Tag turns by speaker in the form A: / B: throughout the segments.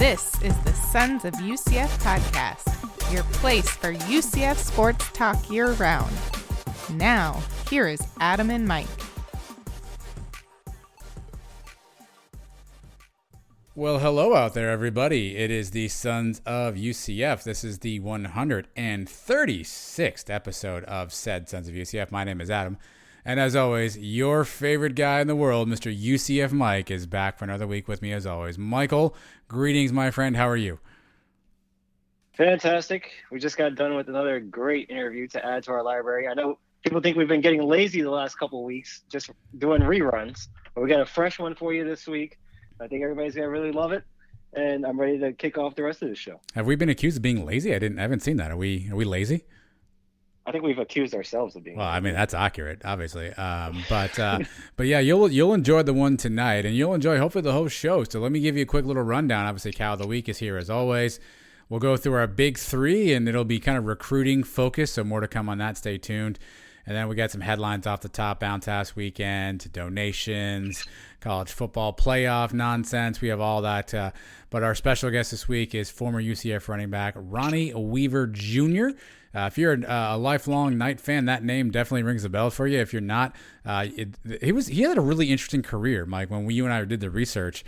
A: This is the Sons of UCF podcast, your place for UCF sports talk year-round. Now, here is Adam and Mike.
B: Well, hello out there, everybody. It is the Sons of UCF. This is the 136th episode of said Sons of UCF. My name is Adam. And as always, your favorite guy in the world, Mr. UCF Mike, is back for another week with me as always. Michael, greetings, my friend. How are you?
C: Fantastic. We just got done with another great interview to add to our library. I know people think we've been getting lazy the last couple of weeks, just doing reruns, but we got a fresh one for you this week. I think everybody's going to really love it, and I'm ready to kick off the rest of the show.
B: Have we been accused of being lazy? I haven't seen that. Are we lazy?
C: I think we've accused ourselves of being.
B: Well, lazy. I mean, that's accurate, obviously. But yeah, you'll enjoy the one tonight, and you'll enjoy hopefully the whole show. So let me give you a quick little rundown. Obviously, Cal of the Week is here as always. We'll go through our big three, and it'll be kind of recruiting focused. So more to come on that. Stay tuned. And then we got some headlines off the top, Bounce House Weekend, donations, college football playoff nonsense. We have all that. But our special guest this week is former UCF running back Ronnie Weaver Jr. If you're a lifelong Knight fan, that name definitely rings a bell for you. If you're not, he had a really interesting career, Mike. When you and I did the research,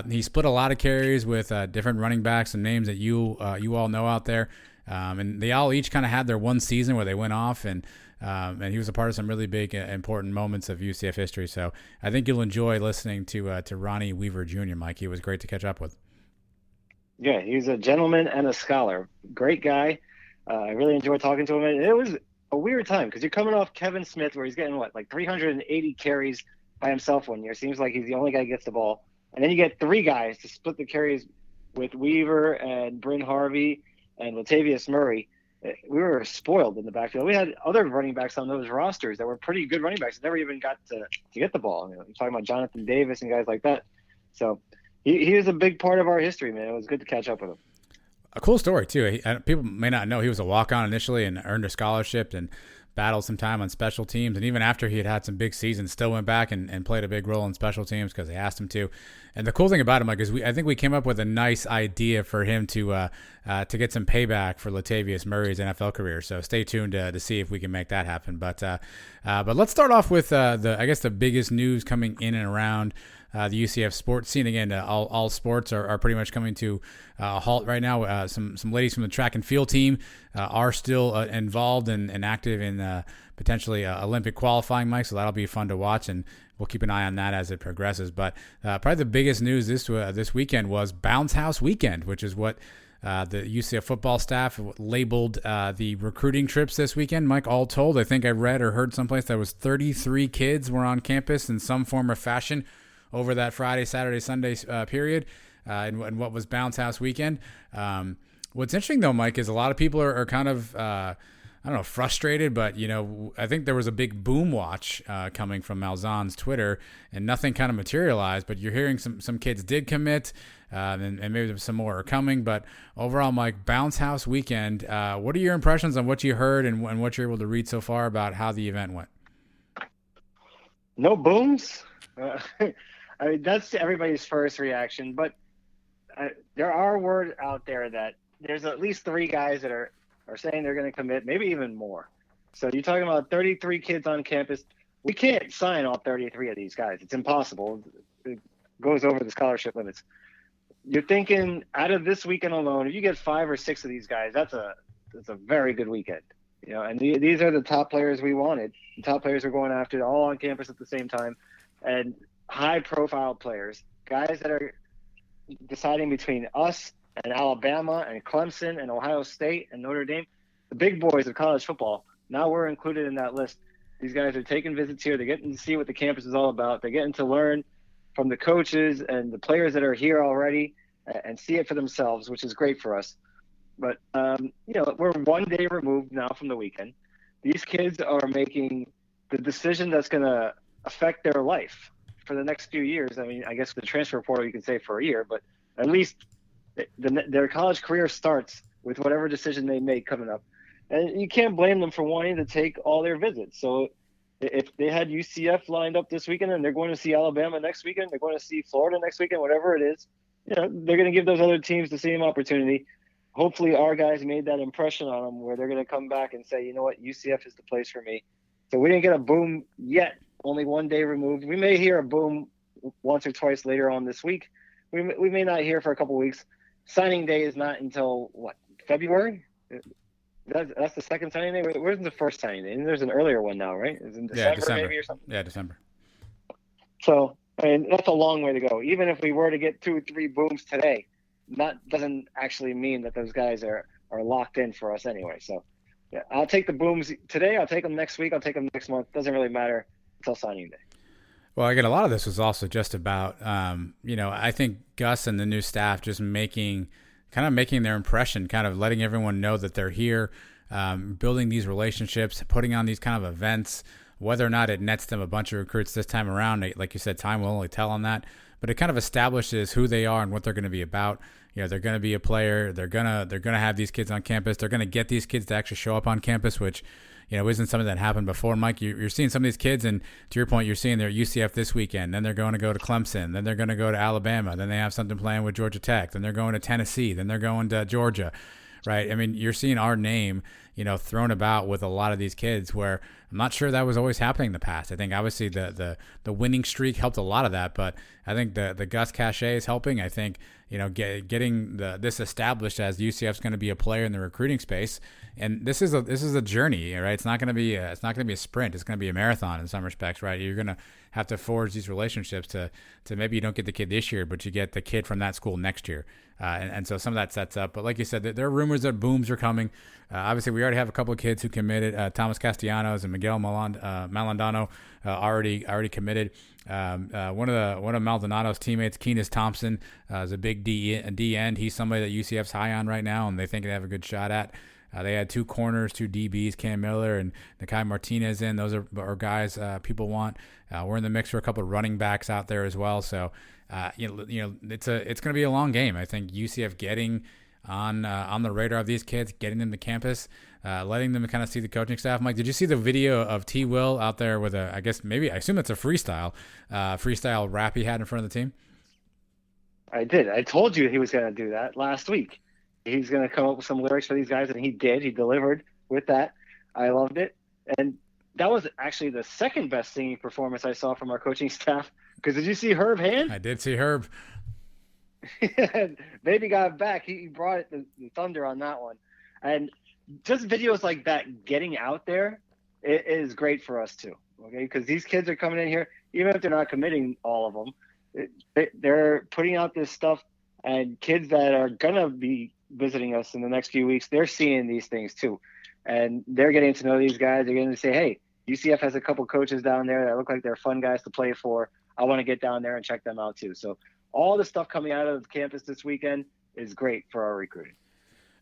B: he split a lot of carries with different running backs and names that you all know out there. And they all each kind of had their one season where they went off, and he was a part of some really big, important moments of UCF history. So I think you'll enjoy listening to Ronnie Weaver Jr., Mike. He was great to catch up with.
C: Yeah, he's a gentleman and a scholar. Great guy. I really enjoyed talking to him. And it was a weird time because you're coming off Kevin Smith where he's getting, 380 carries by himself one year. Seems like he's the only guy who gets the ball. And then you get three guys to split the carries with Weaver and Bryn Harvey and Latavius Murray. We were spoiled in the backfield. We had other running backs on those rosters that were pretty good running backs that never even got to get the ball. You're talking about Jonathan Davis and guys like that. So he is a big part of our history, man. It was good to catch up with him.
B: A cool story, too. People may not know he was a walk-on initially and earned a scholarship and battled some time on special teams. And even after he had some big seasons, still went back and played a big role in special teams because they asked him to. And the cool thing about him, Mike, is I think we came up with a nice idea for him to get some payback for Latavius Murray's NFL career. So stay tuned to see if we can make that happen. But let's start off with the biggest news coming in and around the UCF sports scene. Again, all sports are pretty much coming to a halt right now. Some ladies from the track and field team are still involved and active in potentially Olympic qualifying, Mike, so that'll be fun to watch, and we'll keep an eye on that as it progresses. But probably the biggest news this weekend was Bounce House Weekend, which is what the UCF football staff labeled the recruiting trips this weekend. Mike, all told, I think I read or heard someplace that was 33 kids were on campus in some form or fashion over that Friday, Saturday, Sunday period in what was Bounce House Weekend. What's interesting, though, Mike, is a lot of people are kind of, frustrated, but, I think there was a big boom watch coming from Malzahn's Twitter, and nothing kind of materialized, but you're hearing some kids did commit, and maybe some more are coming, but overall, Mike, Bounce House Weekend, what are your impressions on what you heard and what you're able to read so far about how the event went?
C: No booms? I mean, that's everybody's first reaction, but there are word out there that there's at least three guys that are saying they're going to commit, maybe even more. So you're talking about 33 kids on campus. We can't sign all 33 of these guys. It's impossible. It goes over the scholarship limits. You're thinking out of this weekend alone, if you get 5 or 6 of these guys, that's a very good weekend. And these are the top players we wanted. The top players we're going after, all on campus at the same time. And high-profile players, guys that are deciding between us and Alabama and Clemson and Ohio State and Notre Dame, the big boys of college football. Now we're included in that list. These guys are taking visits here. They're getting to see what the campus is all about. They're getting to learn from the coaches and the players that are here already and see it for themselves, which is great for us. But, we're one day removed now from the weekend. These kids are making the decision that's going to affect their life for the next few years. I mean, I guess the transfer portal you can say for a year, but at least their college career starts with whatever decision they make coming up. And you can't blame them for wanting to take all their visits. So if they had UCF lined up this weekend and they're going to see Alabama next weekend, they're going to see Florida next weekend, whatever it is, they're going to give those other teams the same opportunity. Hopefully our guys made that impression on them where they're going to come back and say, you know what, UCF is the place for me. So we didn't get a boom yet, only one day removed. We may hear a boom once or twice later on this week. We may not hear for a couple of weeks. Signing day is not until, what, February? That's the second signing day? Where's the first signing day? And there's an earlier one now, right? It's in December maybe or something?
B: Yeah, December.
C: So, I mean, that's a long way to go. Even if we were to get 2 or 3 booms today, that doesn't actually mean that those guys are locked in for us anyway. So, yeah, I'll take the booms today. I'll take them next week. I'll take them next month. Doesn't really matter until signing day.
B: Well, again, a lot of this was also just about, I think Gus and the new staff just making their impression, kind of letting everyone know that they're here, building these relationships, putting on these kind of events. Whether or not it nets them a bunch of recruits this time around, like you said, time will only tell on that. But it kind of establishes who they are and what they're going to be about. They're going to be a player. They're gonna have these kids on campus. They're going to get these kids to actually show up on campus, which isn't something that happened before. Mike, you're seeing some of these kids, and to your point, you're seeing they're at UCF this weekend. Then they're going to go to Clemson. Then they're going to go to Alabama. Then they have something playing with Georgia Tech. Then they're going to Tennessee. Then they're going to Georgia. Right. I mean, you're seeing our name, thrown about with a lot of these kids where I'm not sure that was always happening in the past. I think obviously the winning streak helped a lot of that, but I think the Gus cachet is helping. I think, getting this established as UCF's going to be a player in the recruiting space. And this is a journey, right? It's not going to be a sprint. It's going to be a marathon in some respects, right? You're going to have to forge these relationships to maybe you don't get the kid this year, but you get the kid from that school next year. And so some of that sets up. But like you said, there are rumors that booms are coming. Obviously, we already have a couple of kids who committed. Thomas Castellanos and Miguel Malandano already committed. One of Maldonado's teammates, Keenis Thompson, is a big D end. He's somebody that UCF's high on right now, and they think they have a good shot at. They had 2 corners, 2 DBs, Cam Miller and Nakai Martinez in. Those are guys people want. We're in the mix for a couple of running backs out there as well. So, it's going to be a long game. I think UCF getting on the radar of these kids, getting them to campus, letting them kind of see the coaching staff. Mike, did you see the video of T. Will out there with I assume it's a freestyle rap he had in front of the team?
C: I did. I told you he was going to do that last week. He's going to come up with some lyrics for these guys, and he did. He delivered with that. I loved it. And that was actually the second best singing performance I saw from our coaching staff. Because did you see Herb Hand?
B: I did see Herb.
C: Baby got back. He brought the thunder on that one. And just videos like that getting out there is great for us too. Okay, because these kids are coming in here, even if they're not committing all of them, they're putting out this stuff, and kids that are going to be visiting us in the next few weeks, they're seeing these things too. And they're getting to know these guys. They're going to say, hey, UCF has a couple coaches down there that look like they're fun guys to play for. I want to get down there and check them out too. So all the stuff coming out of campus this weekend is great for our recruiting.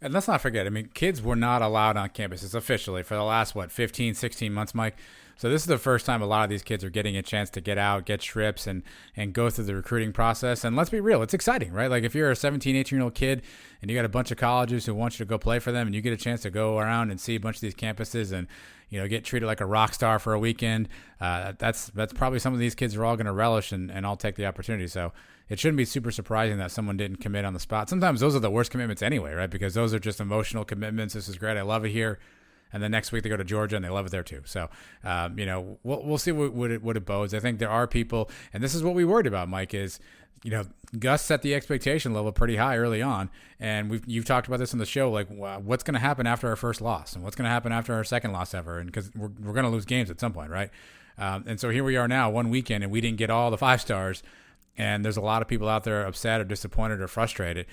B: And let's not forget, kids were not allowed on campuses officially for the last, 15, 16 months, Mike? So this is the first time a lot of these kids are getting a chance to get out, get trips, and go through the recruiting process. And let's be real, it's exciting, right? Like if you're a 17, 18-year-old kid and you got a bunch of colleges who want you to go play for them and you get a chance to go around and see a bunch of these campuses and, get treated like a rock star for a weekend, that's probably some of these kids are all going to relish and all take the opportunity. So it shouldn't be super surprising that someone didn't commit on the spot. Sometimes those are the worst commitments anyway, right? Because those are just emotional commitments. This is great. I love it here. And then next week they go to Georgia and they love it there too. So, we'll see what it bodes. I think there are people, and this is what we worried about, Mike, is, Gus set the expectation level pretty high early on. And you've talked about this on the show, like what's going to happen after our first loss and what's going to happen after our second loss ever. And because we're going to lose games at some point, right? And so here we are now, one weekend, and we didn't get all the 5 stars. And there's a lot of people out there upset or disappointed or frustrated.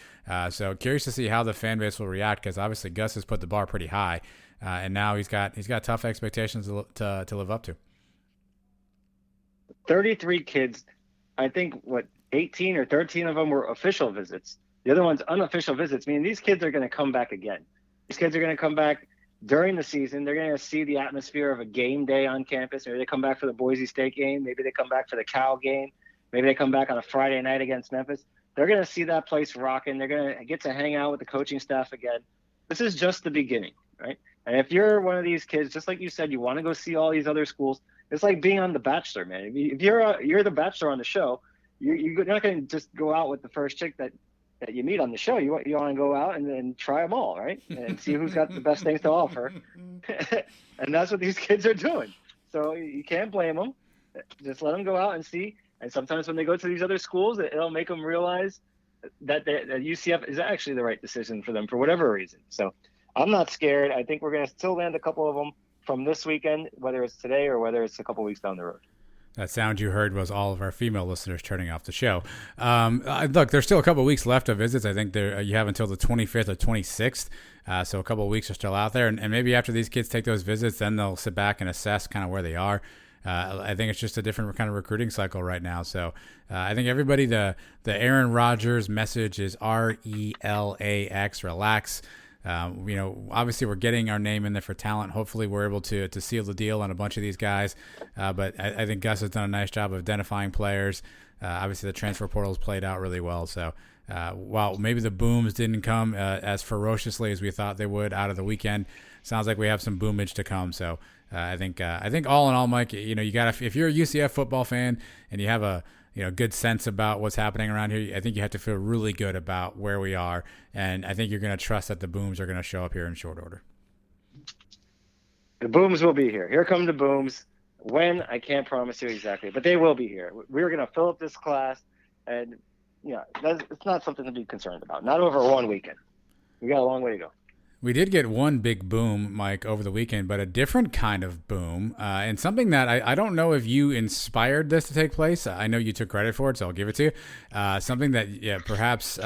B: So curious to see how the fan base will react, because obviously Gus has put the bar pretty high. And now he's got tough expectations to live up to.
C: 33 kids, I think 18 or 13 of them were official visits. The other ones unofficial visits. I mean, these kids are going to come back again. These kids are going to come back during the season. They're going to see the atmosphere of a game day on campus. Maybe they come back for the Boise State game. Maybe they come back for the Cal game. Maybe they come back on a Friday night against Memphis. They're going to see that place rocking. They're going to get to hang out with the coaching staff again. This is just the beginning, right? And if you're one of these kids, just like you said, you want to go see all these other schools, it's like being on The Bachelor, man. If you're the Bachelor on the show, you're not going to just go out with the first chick that you meet on the show. You want to go out and then try them all, right? And see who's got the best things to offer. And that's what these kids are doing. So you can't blame them. Just let them go out and see. And sometimes when they go to these other schools, it'll make them realize that UCF is actually the right decision for them for whatever reason. So I'm not scared. I think we're going to still land a couple of them from this weekend, whether it's today or whether it's a couple weeks down the road.
B: That sound you heard was all of our female listeners turning off the show. Look, there's still a couple of weeks left of visits. I think you have until the 25th or 26th, so a couple of weeks are still out there. And maybe after these kids take those visits, then they'll sit back and assess kind of where they are. I think it's just a different kind of recruiting cycle right now. So I think everybody, the Aaron Rodgers message is RELAX, relax. Obviously we're getting our name in there for talent. Hopefully we're able to seal the deal on a bunch of these guys. But I think Gus has done a nice job of identifying players. Obviously the transfer portal's played out really well. So while maybe the booms didn't come as ferociously as we thought they would out of the weekend, sounds like we have some boomage to come. So I think all in all, Mike, you got if you're a UCF football fan and you have a good sense about what's happening around here, I think you have to feel really good about where we are. And I think you're going to trust that the booms are going to show up here in short order.
C: The booms will be here. Here come the booms. When, I can't promise you exactly, but they will be here. We're going to fill up this class, and it's not something to be concerned about. Not over one weekend. We got a long way to go.
B: We did get one big boom, Mike, over the weekend, but a different kind of boom, and something that I don't know if you inspired this to take place. I know you took credit for it, so I'll give it to you. Something that, perhaps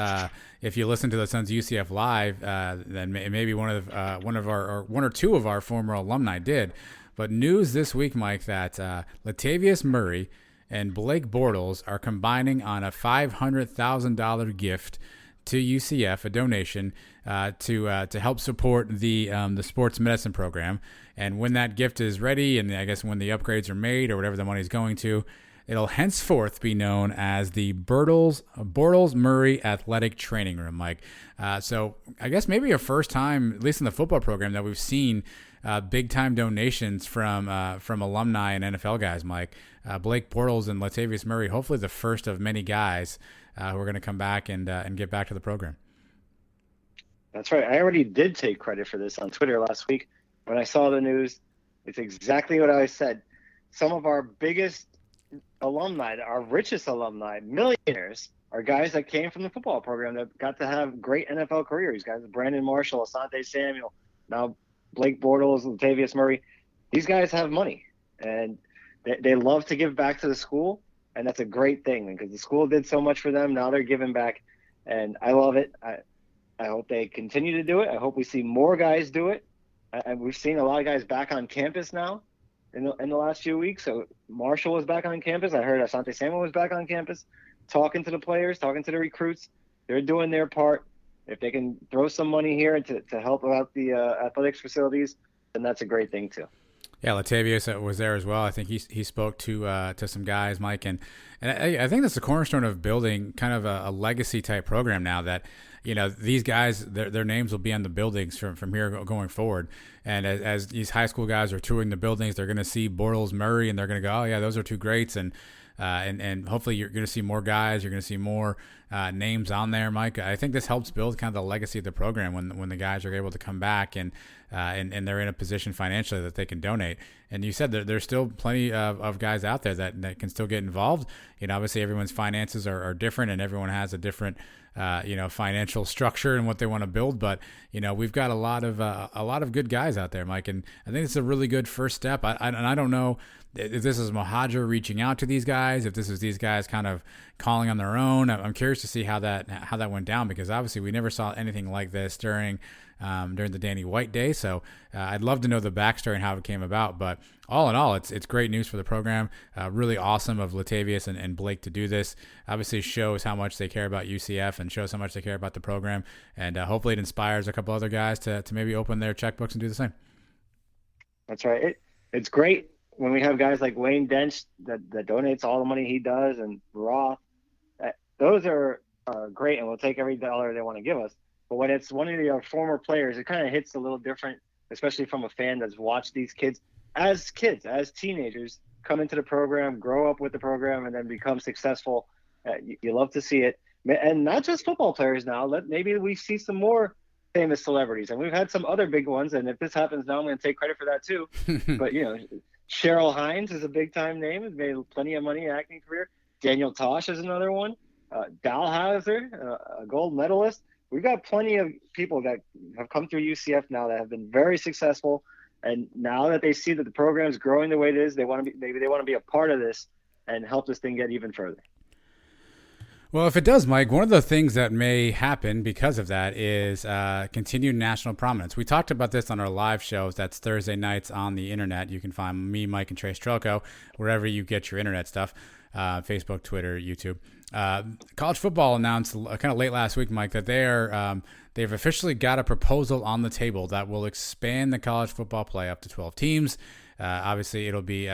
B: if you listen to the Suns UCF Live, then maybe one or two of our former alumni did. But news this week, Mike, that Latavius Murray and Blake Bortles are combining on a $500,000 gift to UCF, a donation to help support the sports medicine program. And when that gift is ready, and I guess when the upgrades are made or whatever the money is going to, it'll henceforth be known as the Bortles Murray Athletic Training Room, Mike. So I guess maybe a first time, at least in the football program, that we've seen big time donations from alumni and NFL guys, Mike. Blake Bortles and Latavius Murray, hopefully the first of many guys who are going to come back and get back to the program.
C: That's right. I already did take credit for this on Twitter last week. When I saw the news, it's exactly what I said. Some of our biggest alumni, our richest alumni, millionaires, are guys that came from the football program that got to have great NFL careers. Guys, Brandon Marshall, Asante Samuel, now Blake Bortles, Latavius Murray. These guys have money, and they love to give back to the school, and that's a great thing because the school did so much for them. Now they're giving back, and I love it. I hope they continue to do it. I hope we see more guys do it. And we've seen a lot of guys back on campus now in the last few weeks. So Marshall was back on campus. I heard Asante Samuel was back on campus, talking to the players, talking to the recruits. They're doing their part. If they can throw some money here to help out the athletics facilities, then that's a great thing too.
B: Yeah, Latavius was there as well. I think he spoke to some guys, Mike, and I think that's the cornerstone of building kind of a legacy type program now that, these guys, their names will be on the buildings from here going forward. And as these high school guys are touring the buildings, they're going to see Bortles, Murray, and they're going to go, oh yeah, those are two greats. And hopefully you're going to see more guys. You're going to see more names on there, Mike. I think this helps build kind of the legacy of the program when the guys are able to come back and they're in a position financially that they can donate. And you said that there's still plenty of guys out there that can still get involved. Obviously everyone's finances are different and everyone has a different financial structure and what they want to build. But, we've got a lot of good guys out there, Mike. And I think it's a really good first step. I don't know if this is Mohajir reaching out to these guys, if this is these guys kind of calling on their own. I'm curious to see how that went down, because obviously we never saw anything like this during the Danny White day. So I'd love to know the backstory and how it came about. But all in all, it's great news for the program. Really awesome of Latavius and Blake to do this. Obviously shows how much they care about UCF and shows how much they care about the program. And hopefully it inspires a couple other guys to maybe open their checkbooks and do the same.
C: That's right. It's great when we have guys like Wayne Dench that donates all the money he does, and Roth. Those are great, and we'll take every dollar they want to give us. But when it's one of your former players, it kind of hits a little different, especially from a fan that's watched these kids, as teenagers, come into the program, grow up with the program, and then become successful You love to see it, and not just football players now. Maybe we see some more famous celebrities, and we've had some other big ones. And if this happens now, I'm going to take credit for that too. But Cheryl Hines is a big time name. Has made plenty of money in acting career. Daniel Tosh is another one. Dalhouser, a gold medalist. We've got plenty of people that have come through UCF now that have been very successful. And now that they see that the program is growing the way it is, they want to be a part of this and help this thing get even further.
B: Well, if it does, Mike, one of the things that may happen because of that is continued national prominence. We talked about this on our live shows. That's Thursday nights on the internet. You can find me, Mike, and Trace Strelko wherever you get your internet stuff, Facebook, Twitter, YouTube. College football announced kind of late last week, Mike, that they've officially got a proposal on the table that will expand the college football play up to 12 teams. Obviously, it'll be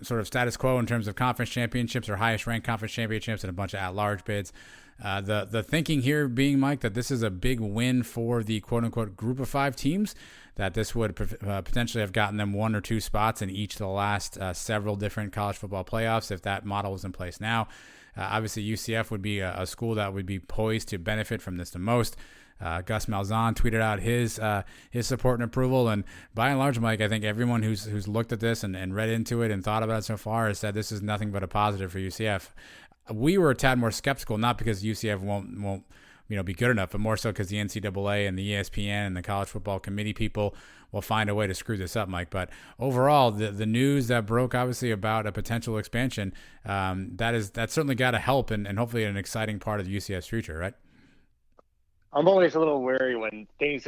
B: sort of status quo in terms of conference championships or highest ranked conference championships and a bunch of at-large bids. The thinking here being, Mike, that this is a big win for the quote-unquote group of 5 teams, that this would potentially have gotten them 1 or 2 spots in each of the last several different college football playoffs if that model was in place now. Obviously, UCF would be a school that would be poised to benefit from this the most. Gus Malzahn tweeted out his support and approval, and by and large, Mike, I think everyone who's looked at this and read into it and thought about it so far has said this is nothing but a positive for UCF. We were a tad more skeptical, not because UCF won't be good enough, but more so because the NCAA and the ESPN and the College Football Committee people will find a way to screw this up, Mike. But overall, the news that broke, obviously, about a potential expansion, that's certainly got to help and hopefully an exciting part of UCF's future, right?
C: I'm always a little wary when things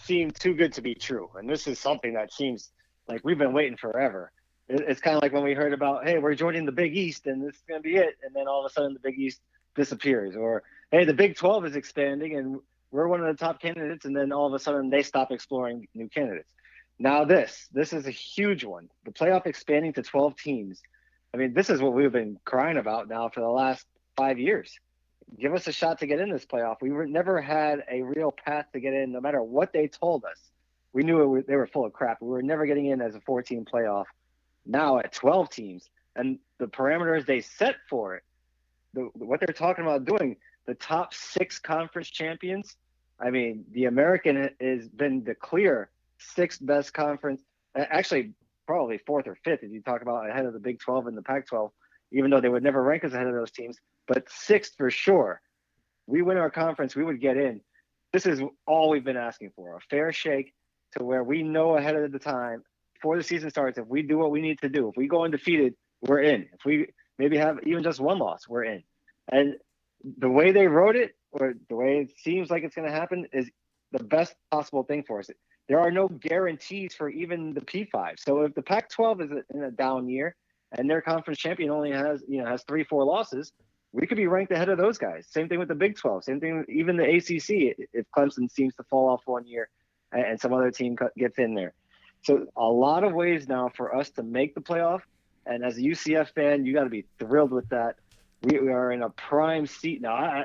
C: seem too good to be true. And this is something that seems like we've been waiting forever. It's kind of like when we heard about, hey, we're joining the Big East and this is going to be it. And then all of a sudden the Big East disappears. Or, hey, the Big 12 is expanding and we're one of the top candidates. And then all of a sudden they stop exploring new candidates. Now this is a huge one. The playoff expanding to 12 teams. I mean, this is what we've been crying about now for the last 5 years. Give us a shot to get in this playoff. We never had a real path to get in, no matter what they told us. We knew they were full of crap. We were never getting in as a 14 playoff. Now at 12 teams, and the parameters they set for it, what they're talking about doing, the top 6 conference champions. I mean, the American has been the clear 6th best conference, actually probably 4th or 5th if you talk about ahead of the Big 12 and the Pac-12, even though they would never rank us ahead of those teams. But 6th for sure. We win our conference, we would get in. This is all we've been asking for, a fair shake to where we know ahead of the time, before the season starts, if we do what we need to do, if we go undefeated, we're in. If we maybe have even just 1 loss, we're in. And the way they wrote it, or the way it seems like it's going to happen, is the best possible thing for us. There are no guarantees for even the P5. So if the Pac-12 is in a down year and their conference champion only has 3-4 losses, we could be ranked ahead of those guys. Same thing with the Big 12. Same thing with even the ACC if Clemson seems to fall off 1 year and some other team gets in there. So a lot of ways now for us to make the playoff. And as a UCF fan, you got to be thrilled with that. We are in a prime seat now.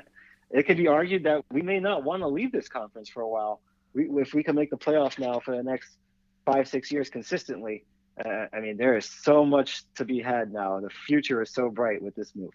C: It could be argued that we may not want to leave this conference for a while. If we can make the playoff now for the next 5-6 years consistently, I mean, there is so much to be had now. The future is so bright with this move.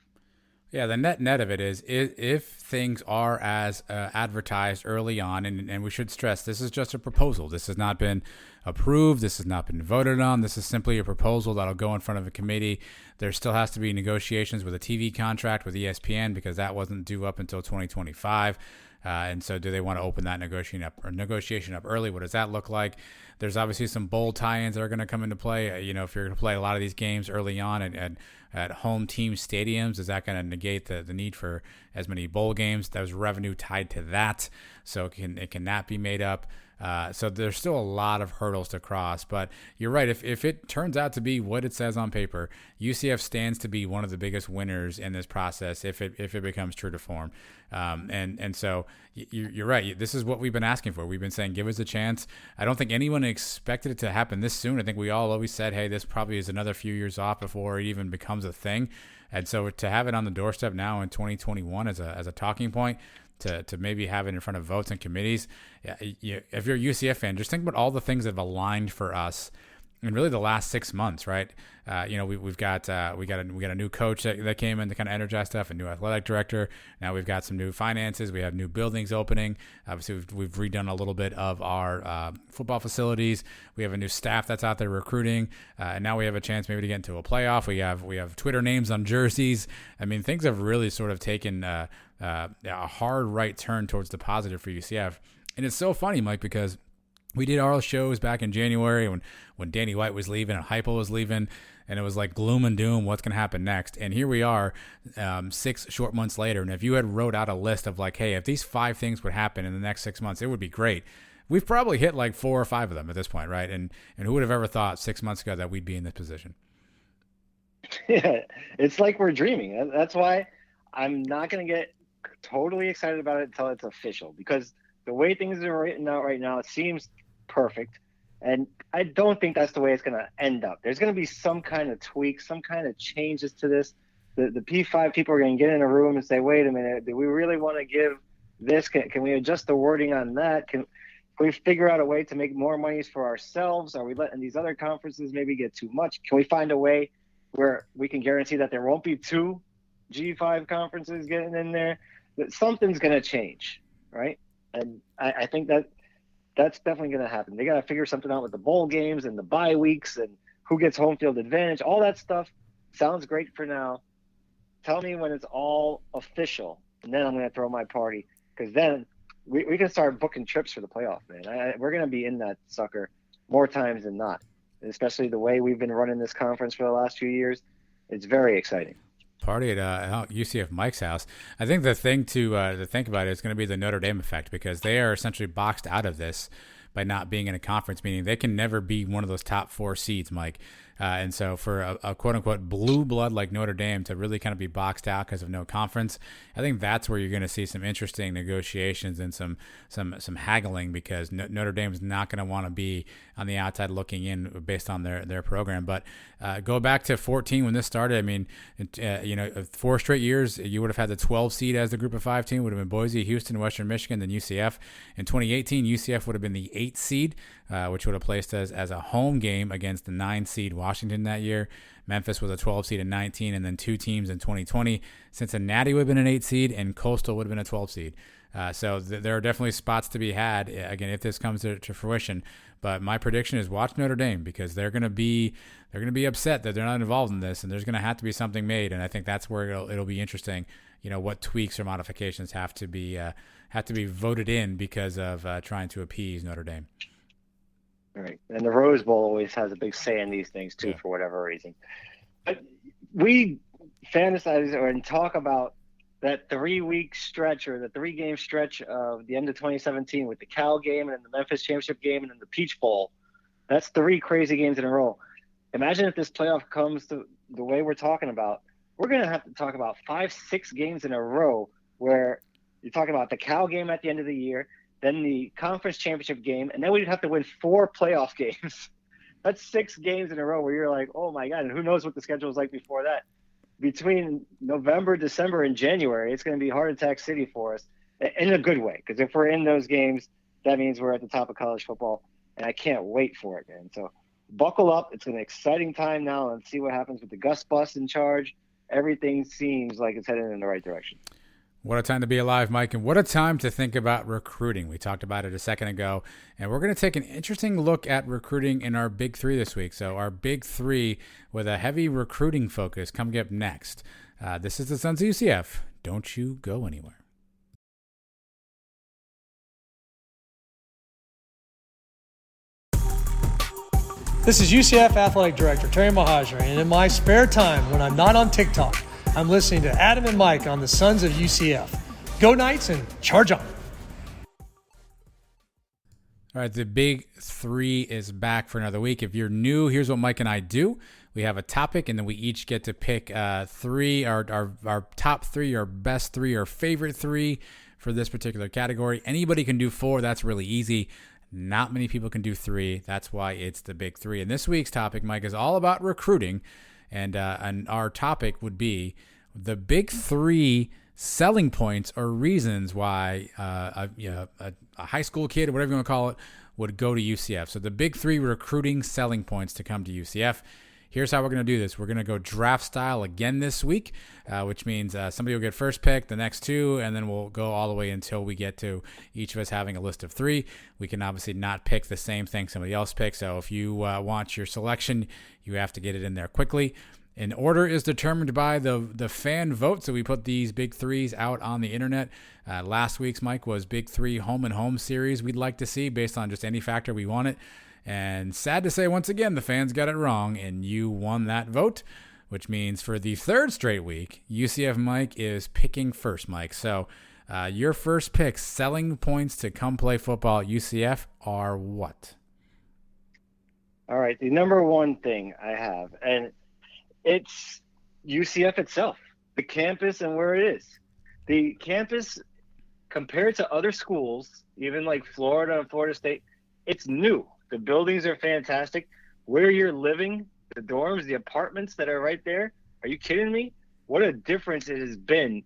B: Yeah, the net of it is if things are as advertised early on, and we should stress this is just a proposal. This has not been approved. This has not been voted on. This is simply a proposal that'll go in front of a committee. There still has to be negotiations with a TV contract with ESPN because that wasn't due up until 2025. And so do they want to open that negotiation up early? What does that look like? There's obviously some bowl tie-ins that are going to come into play. If you're going to play a lot of these games early on at home team stadiums, is that going to negate the need for as many bowl games? There's revenue tied to that. So can that be made up? So there's still a lot of hurdles to cross, but you're right. If it turns out to be what it says on paper, UCF stands to be one of the biggest winners in this process if it becomes true to form. And so you're right. This is what we've been asking for. We've been saying, give us a chance. I don't think anyone expected it to happen this soon. I think we all always said, hey, this probably is another few years off before it even becomes a thing. And so to have it on the doorstep now in 2021 as a talking point, to maybe have it in front of votes and committees. If you're a UCF fan, just think about all the things that have aligned for us in really the last 6 months, right? We've got a new coach that came in to kind of energize stuff, a new athletic director. Now we've got some new finances. We have new buildings opening. Obviously, we've redone a little bit of our football facilities. We have a new staff that's out there recruiting, and now we have a chance maybe to get into a playoff. We have Twitter names on jerseys. I mean, things have really sort of taken a hard right turn towards the positive for UCF, and it's so funny, Mike, because we did our shows back in January when Danny White was leaving and Heupel was leaving, and it was like gloom and doom, what's going to happen next? And here we are 6 short months later, and if you had wrote out a list of like, hey, if these 5 things would happen in the next 6 months, it would be great. We've probably hit like 4 or 5 of them at this point, right? And who would have ever thought 6 months ago that we'd be in this position?
C: Yeah, it's like we're dreaming. That's why I'm not going to get totally excited about it until it's official, because the way things are written out right now, it seems perfect. And I don't think that's the way it's going to end up. There's going to be some kind of tweak, some kind of changes to this. The P5 people are going to get in a room and say, wait a minute, do we really want to give this? Can we adjust the wording on that? Can we figure out a way to make more monies for ourselves? Are we letting these other conferences maybe get too much? Can we find a way where we can guarantee that there won't be 2 G5 conferences getting in there? That something's going to change, right? And I think that's definitely going to happen. They got to figure something out with the bowl games and the bye weeks and who gets home field advantage. All that stuff sounds great for now. Tell me when it's all official, and then I'm going to throw my party, because then we can start booking trips for the playoff, man. We're going to be in that sucker more times than not, and especially the way we've been running this conference for the last few years. It's very exciting.
B: Party at UCF Mike's house. I think the thing to think about is going to be the Notre Dame effect, because they are essentially boxed out of this by not being in a conference, meaning they can never be one of those top 4 seeds, Mike. And so for a quote-unquote blue blood like Notre Dame to really kind of be boxed out because of no conference, I think that's where you're going to see some interesting negotiations and some haggling, because Notre Dame is not going to want to be on the outside looking in based on their program. But go back to 2014 when this started. I mean, 4 straight years, you would have had the 12 seed as the Group of 5 team. Would have been Boise, Houston, Western Michigan, then UCF. In 2018, UCF would have been the 8th seed, which would have placed us as a home game against the 9 seed Washington that year. Memphis was a 12 seed in 19, and then 2 teams in 2020. Cincinnati would have been an 8 seed, and Coastal would have been a 12 seed. So there are definitely spots to be had, again, if this comes to fruition. But my prediction is watch Notre Dame, because they're going to be upset that they're not involved in this, and there's going to have to be something made. And I think that's where it'll be interesting. What tweaks or modifications have to be voted in because of trying to appease Notre Dame.
C: Right. And the Rose Bowl always has a big say in these things too, for whatever reason. But we fantasize and talk about that 3-week stretch, or the 3-game stretch of the end of 2017 with the Cal game and then the Memphis championship game and then the Peach Bowl. That's 3 crazy games in a row. Imagine if this playoff comes to the way we're talking about. We're going to have to talk about 5-6 games in a row, where you're talking about the Cal game at the end of the year, then the conference championship game, and then we'd have to win 4 playoff games. That's 6 games in a row where you're like, oh my God, and who knows what the schedule is like before that. Between November, December, and January, it's going to be heart attack city for us in a good way, because if we're in those games, that means we're at the top of college football, and I can't wait for it, man. So buckle up. It's an exciting time now, and see what happens with the Gus Bus in charge. Everything seems like it's headed in the right direction.
B: What a time to be alive, Mike, and what a time to think about recruiting. We talked about it a second ago, and we're going to take an interesting look at recruiting in our Big 3 this week. So our Big 3 with a heavy recruiting focus coming up next. This is the Sons of UCF. Don't you go anywhere.
D: This is UCF Athletic Director Terry Mohajir, and in my spare time when I'm not on TikTok, I'm listening to Adam and Mike on the Sons of UCF. Go Knights and charge on.
B: All right, the Big 3 is back for another week. If you're new, here's what Mike and I do. We have a topic, and then we each get to pick 3, our top 3, our best 3, our favorite 3 for this particular category. Anybody can do 4. That's really easy. Not many people can do 3. That's why it's the Big 3. And this week's topic, Mike, is all about recruiting. And our topic would be the Big 3 selling points or reasons why a high school kid, or whatever you want to call it, would go to UCF. So the big 3 recruiting selling points to come to UCF. Here's how we're going to do this. We're going to go draft style again this week, which means somebody will get first pick, the next 2, and then we'll go all the way until we get to each of us having a list of 3. We can obviously not pick the same thing somebody else picks. So if you want your selection, you have to get it in there quickly. An order is determined by the fan vote. So we put these big 3s out on the internet. Last week's, Mike, was big 3 home and home series we'd like to see based on just any factor we want it. And sad to say, once again, the fans got it wrong, and you won that vote, which means for the 3rd straight week, UCF Mike is picking first, Mike. So your first picks, selling points to come play football at UCF, are what?
C: All right, the number one thing I have, and it's UCF itself, the campus and where it is. The campus, compared to other schools, even like Florida and Florida State, it's new. The buildings are fantastic. Where you're living, the dorms, the apartments that are right there. Are you kidding me? What a difference it has been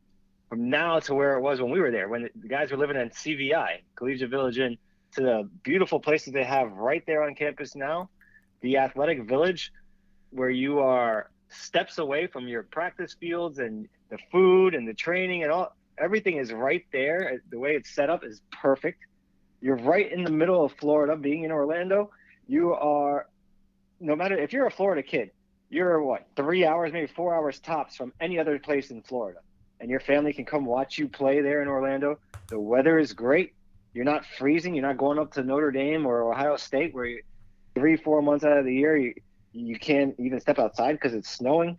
C: from now to where it was when we were there, when the guys were living in CVI, Collegiate Village Inn, to the beautiful places they have right there on campus now. The athletic village, where you are steps away from your practice fields and the food and the training and all. Everything is right there. The way it's set up is perfect. You're right in the middle of Florida. Being in Orlando, you are, no matter if you're a Florida kid, you're 3 hours, maybe 4 hours tops from any other place in Florida. And your family can come watch you play there in Orlando. The weather is great. You're not freezing. You're not going up to Notre Dame or Ohio State where 3-4 months out of the year you can't even step outside because it's snowing.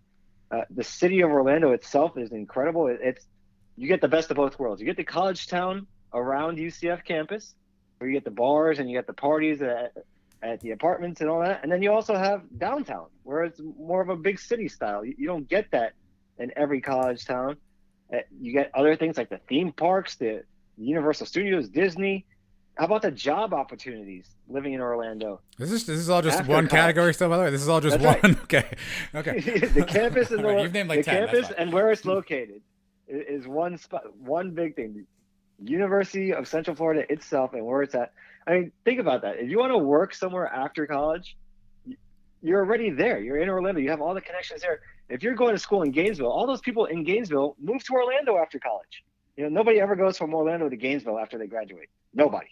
C: The city of Orlando itself is incredible. You get the best of both worlds. You get the college town around UCF campus, where you get the bars and you get the parties at the apartments and all that. And then you also have downtown, where it's more of a big city style. You don't get that in every college town. You get other things like the theme parks, the Universal Studios, Disney. How about the job opportunities living in Orlando?
B: This is all just one category still, by the way? This is all just
C: That's
B: one?
C: Right.
B: Okay.
C: The campus and
B: right, you've named like
C: the
B: 10,
C: campus and where it's located is one spot, one big thing. University of Central Florida itself and where it's at. I mean, think about that. If you want to work somewhere after college, you're already there. You're in Orlando. You have all the connections there. If you're going to school in Gainesville, all those people in Gainesville move to Orlando after college. Nobody ever goes from Orlando to Gainesville after they graduate. Nobody.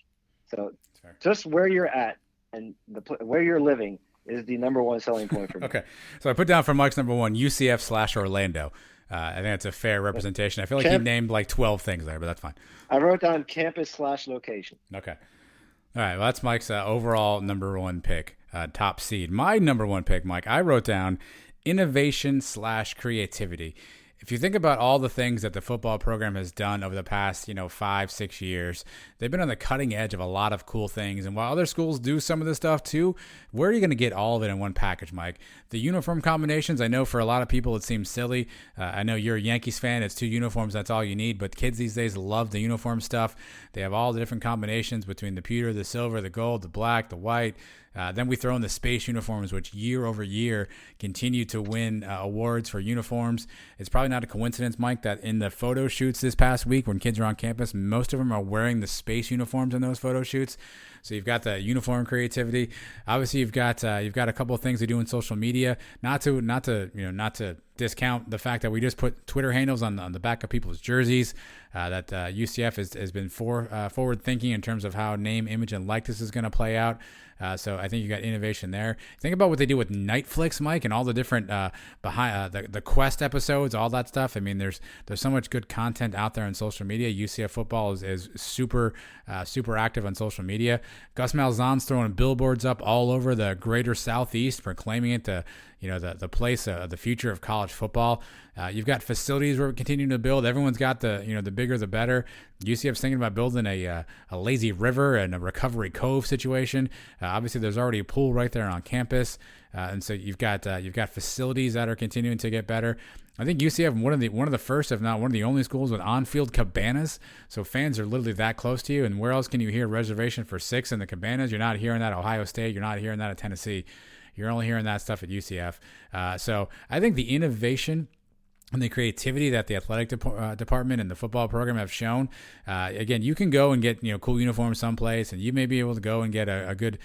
C: So just where you're at and where you're living is the number one selling point for me.
B: Okay. So I put down for Mike's number one, UCF/Orlando. I think that's a fair representation. I feel like he named like 12 things there, but that's fine.
C: I wrote down campus/location.
B: Okay. All right. Well, that's Mike's overall number one pick, top seed. My number one pick, Mike, I wrote down innovation/creativity. If you think about all the things that the football program has done over the past, 5-6 years, they've been on the cutting edge of a lot of cool things. And while other schools do some of this stuff too, where are you going to get all of it in one package, Mike? The uniform combinations, I know for a lot of people it seems silly. I know you're a Yankees fan. It's 2 uniforms. That's all you need. But kids these days love the uniform stuff. They have all the different combinations between the pewter, the silver, the gold, the black, the white. Then we throw in the space uniforms, which year over year continue to win awards for uniforms. It's probably not a coincidence, Mike, that in the photo shoots this past week when kids are on campus, most of them are wearing the space uniforms in those photo shoots. So you've got the uniform creativity. Obviously, you've got a couple of things they do in social media. Not to discount the fact that we just put Twitter handles on the back of people's jerseys. That UCF has been forward thinking in terms of how name, image, and likeness is going to play out. So I think you got innovation there. Think about what they do with Nightflix, Mike, and all the different behind the Quest episodes, all that stuff. I mean, there's so much good content out there on social media. UCF football is super active on social media. Gus Malzahn's throwing billboards up all over the greater Southeast, proclaiming it the place of the future of college football. You've got facilities we're continuing to build. Everyone's got the bigger the better. UCF's thinking about building a lazy river and a recovery cove situation. Obviously, there's already a pool right there on campus, and so you've got facilities that are continuing to get better. I think UCF one of the first, if not one of the only schools with on-field cabanas. So fans are literally that close to you. And where else can you hear reservation for 6 in the cabanas? You're not hearing that at Ohio State. You're not hearing that at Tennessee. You're only hearing that stuff at UCF. So I think the innovation and the creativity that the athletic department and the football program have shown. Again, you can go and get cool uniforms someplace, and you may be able to go and get a good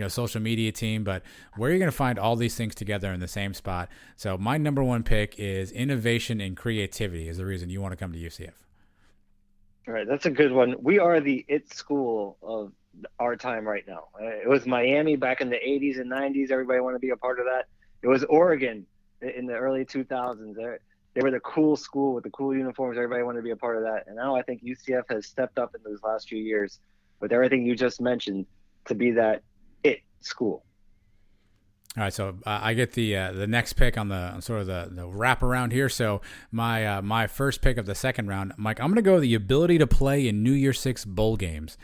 B: social media team. But where are you going to find all these things together in the same spot? So my number one pick is innovation and creativity is the reason you want to come to UCF.
C: All right, that's a good one. We are the it school of our time right now. It was Miami back in the 80s and 90s. Everybody wanted to be a part of that. It was Oregon in the early 2000s. They were the cool school with the cool uniforms. Everybody wanted to be a part of that. And now I think UCF has stepped up in those last few years with everything you just mentioned to be that it school.
B: All right, so I get the next pick on the sort of the wraparound here. So my first pick of the second round, Mike, I'm going to go the ability to play in New Year's Six bowl games.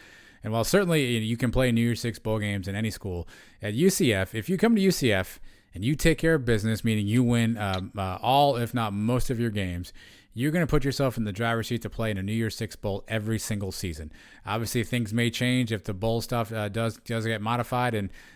B: And while certainly you can play New Year's Six bowl games in any school, at UCF, if you come to UCF and you take care of business, meaning you win all, if not most of your games, you're going to put yourself in the driver's seat to play in a New Year's Six bowl every single season. Obviously, things may change if the bowl stuff does get modified,